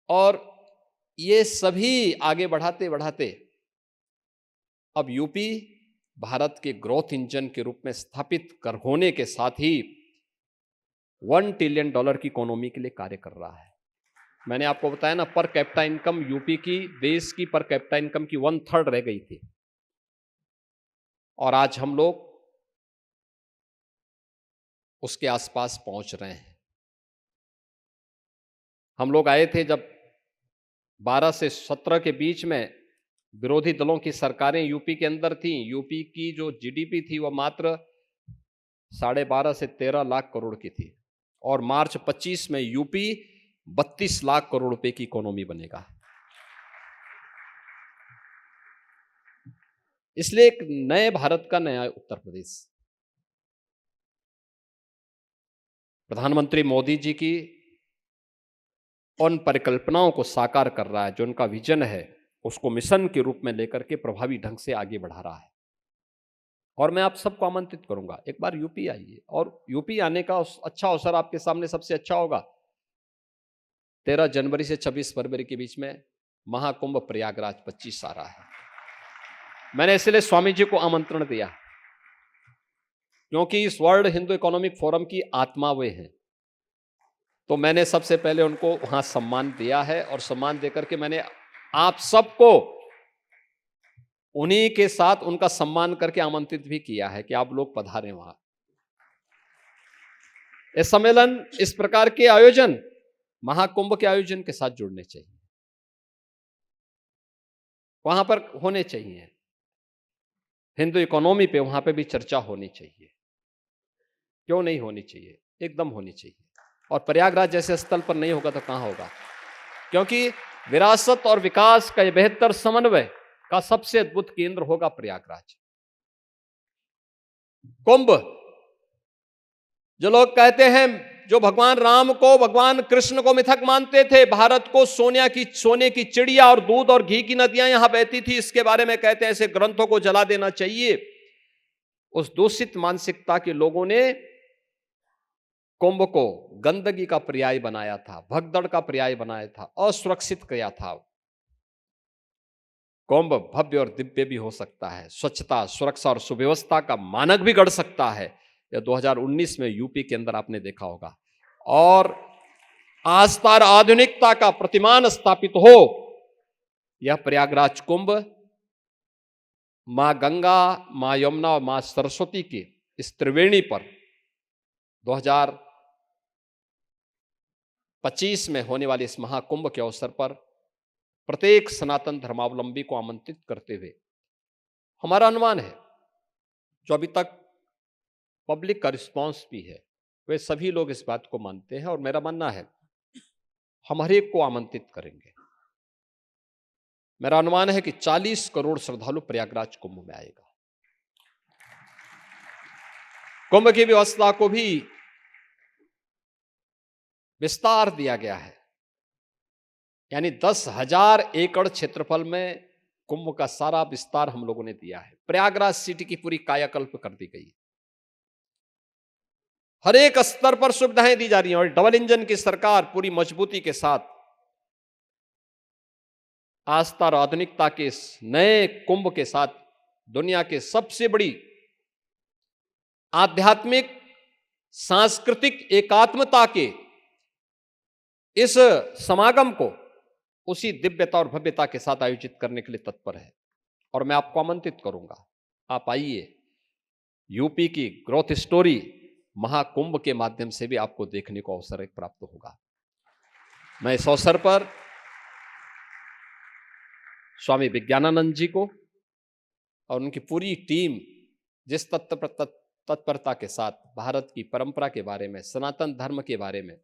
Speaker 2: और ये सभी आगे बढ़ाते बढ़ाते अब यूपी भारत के ग्रोथ इंजन के रूप में स्थापित कर होने के साथ ही $1 ट्रिलियन की इकोनॉमी के लिए कार्य कर रहा है। मैंने आपको बताया ना, पर कैपिटा इनकम यूपी की, देश की पर कैपिटा इनकम की 1/3 रह गई थी, और आज हम लोग उसके आसपास पहुंच रहे हैं। हम लोग आए थे जब 12 से 17 के बीच में विरोधी दलों की सरकारें यूपी के अंदर थी। यूपी की जो जीडीपी थी वह मात्र 12.5 से 13 लाख करोड़ की थी, और मार्च 25 में यूपी 32 लाख करोड़ रुपए की इकोनॉमी बनेगा। इसलिए एक नए भारत का नया उत्तर प्रदेश प्रधानमंत्री मोदी जी की उन परिकल्पनाओं को साकार कर रहा है, जो उनका विजन है उसको मिशन के रूप में लेकर के प्रभावी ढंग से आगे बढ़ा रहा है। और मैं आप सबको आमंत्रित करूंगा, एक बार यूपी आइए, और यूपी आने का अच्छा अवसर आपके सामने सबसे अच्छा होगा 13 जनवरी से 26 फरवरी के बीच में महाकुंभ प्रयागराज 25 आ रहा है। मैंने इसलिए स्वामी जी को आमंत्रण दिया, क्योंकि इस वर्ल्ड हिंदू इकोनॉमिक फोरम की आत्मा वे हैं। तो मैंने सबसे पहले उनको वहां सम्मान दिया है, और सम्मान देकर के मैंने आप सबको उन्हीं के साथ उनका सम्मान करके आमंत्रित भी किया है कि आप लोग पधारें वहां। इस सम्मेलन, इस प्रकार के आयोजन महाकुंभ के आयोजन के साथ जुड़ने चाहिए, वहां पर होने चाहिए। हिंदू इकोनॉमी पे वहां पे भी चर्चा होनी चाहिए। क्यों नहीं होनी चाहिए? एकदम होनी चाहिए। और प्रयागराज जैसे स्थल पर नहीं होगा तो कहां होगा? क्योंकि विरासत और विकास का बेहतर समन्वय का सबसे अद्भुत केंद्र होगा प्रयागराज। कुंभ, जो लोग कहते हैं, जो भगवान राम को, भगवान कृष्ण को मिथक मानते थे, भारत को सोने की चिड़िया और दूध और घी की नदियां यहां बहती थी, इसके बारे में कहते हैं ऐसे ग्रंथों को जला देना चाहिए। उस दूषित मानसिकता के लोगों ने कुंभ को गंदगी का पर्याय बनाया था, भगदड़ का पर्याय बनाया था, असुरक्षित किया था। कुंभ भव्य और दिव्य भी हो सकता है, स्वच्छता, सुरक्षा और सुव्यवस्था का मानक भी गढ़ सकता है। यह 2019 में यूपी के अंदर आपने देखा होगा। और आस्था और आधुनिकता का प्रतिमान स्थापित हो, यह प्रयागराज कुंभ मां गंगा, मां यमुना और मां सरस्वती की इस त्रिवेणी पर 2025 में होने वाले इस महाकुंभ के अवसर पर प्रत्येक सनातन धर्मावलंबी को आमंत्रित करते हुए हमारा अनुमान है, जो अभी तक पब्लिक का रिस्पांस भी है, वे सभी लोग इस बात को मानते हैं और मेरा मानना है हम हर एक को आमंत्रित करेंगे। मेरा अनुमान है कि 40 करोड़ श्रद्धालु प्रयागराज कुंभ में आएगा। कुंभ की व्यवस्था को भी विस्तार दिया गया है, यानी 10,000 एकड़ क्षेत्रफल में कुंभ का सारा विस्तार हम लोगों ने दिया है। प्रयागराज सिटी की पूरी कायाकल्प कर दी गई, हर एक स्तर पर सुविधाएं दी जा रही हैं और डबल इंजन की सरकार पूरी मजबूती के साथ आस्था और आधुनिकता के इस नए कुंभ के साथ दुनिया के सबसे बड़ी आध्यात्मिक सांस्कृतिक एकात्मता के इस समागम को उसी दिव्यता और भव्यता के साथ आयोजित करने के लिए तत्पर है। और मैं आपको आमंत्रित करूंगा, आप आइए, यूपी की ग्रोथ स्टोरी महाकुंभ के माध्यम से भी आपको देखने को अवसर प्राप्त होगा। मैं इस अवसर पर स्वामी विज्ञानानंद जी को और उनकी पूरी टीम जिस तत्परता के साथ भारत की परंपरा के बारे में, सनातन धर्म के बारे में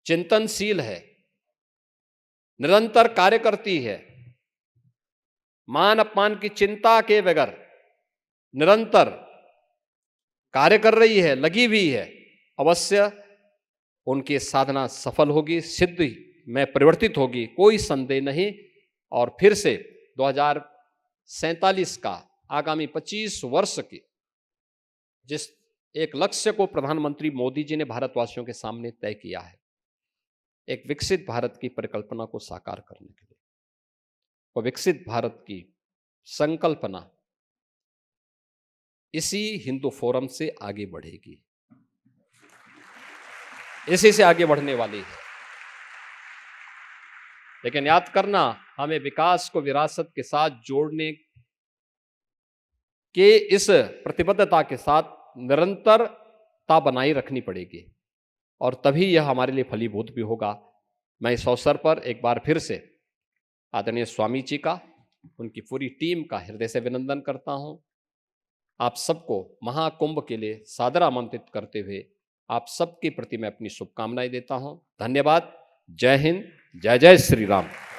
Speaker 2: चिंतनशील है, निरंतर कार्य करती है, मान अपमान की चिंता के बगैर निरंतर कार्य कर रही है, लगी हुई है, अवश्य उनकी साधना सफल होगी, सिद्धि में परिवर्तित होगी, कोई संदेह नहीं। और फिर से 2047 का आगामी 25 वर्ष के जिस एक लक्ष्य को प्रधानमंत्री मोदी जी ने भारतवासियों के सामने तय किया है, एक विकसित भारत की परिकल्पना को साकार करने के लिए, वो विकसित भारत की संकल्पना इसी हिंदू फोरम से आगे बढ़ेगी, इसी से आगे बढ़ने वाली है। लेकिन याद करना, हमें विकास को विरासत के साथ जोड़ने के इस प्रतिबद्धता के साथ निरंतरता बनाए रखनी पड़ेगी और तभी यह हमारे लिए फलीभूत भी होगा। मैं इस अवसर पर एक बार फिर से आदरणीय स्वामी जी का, उनकी पूरी टीम का हृदय से अभिनंदन करता हूं। आप सबको महाकुंभ के लिए सादर आमंत्रित करते हुए आप सबके प्रति मैं अपनी शुभकामनाएं देता हूं। धन्यवाद। जय हिंद, जय जय श्री राम।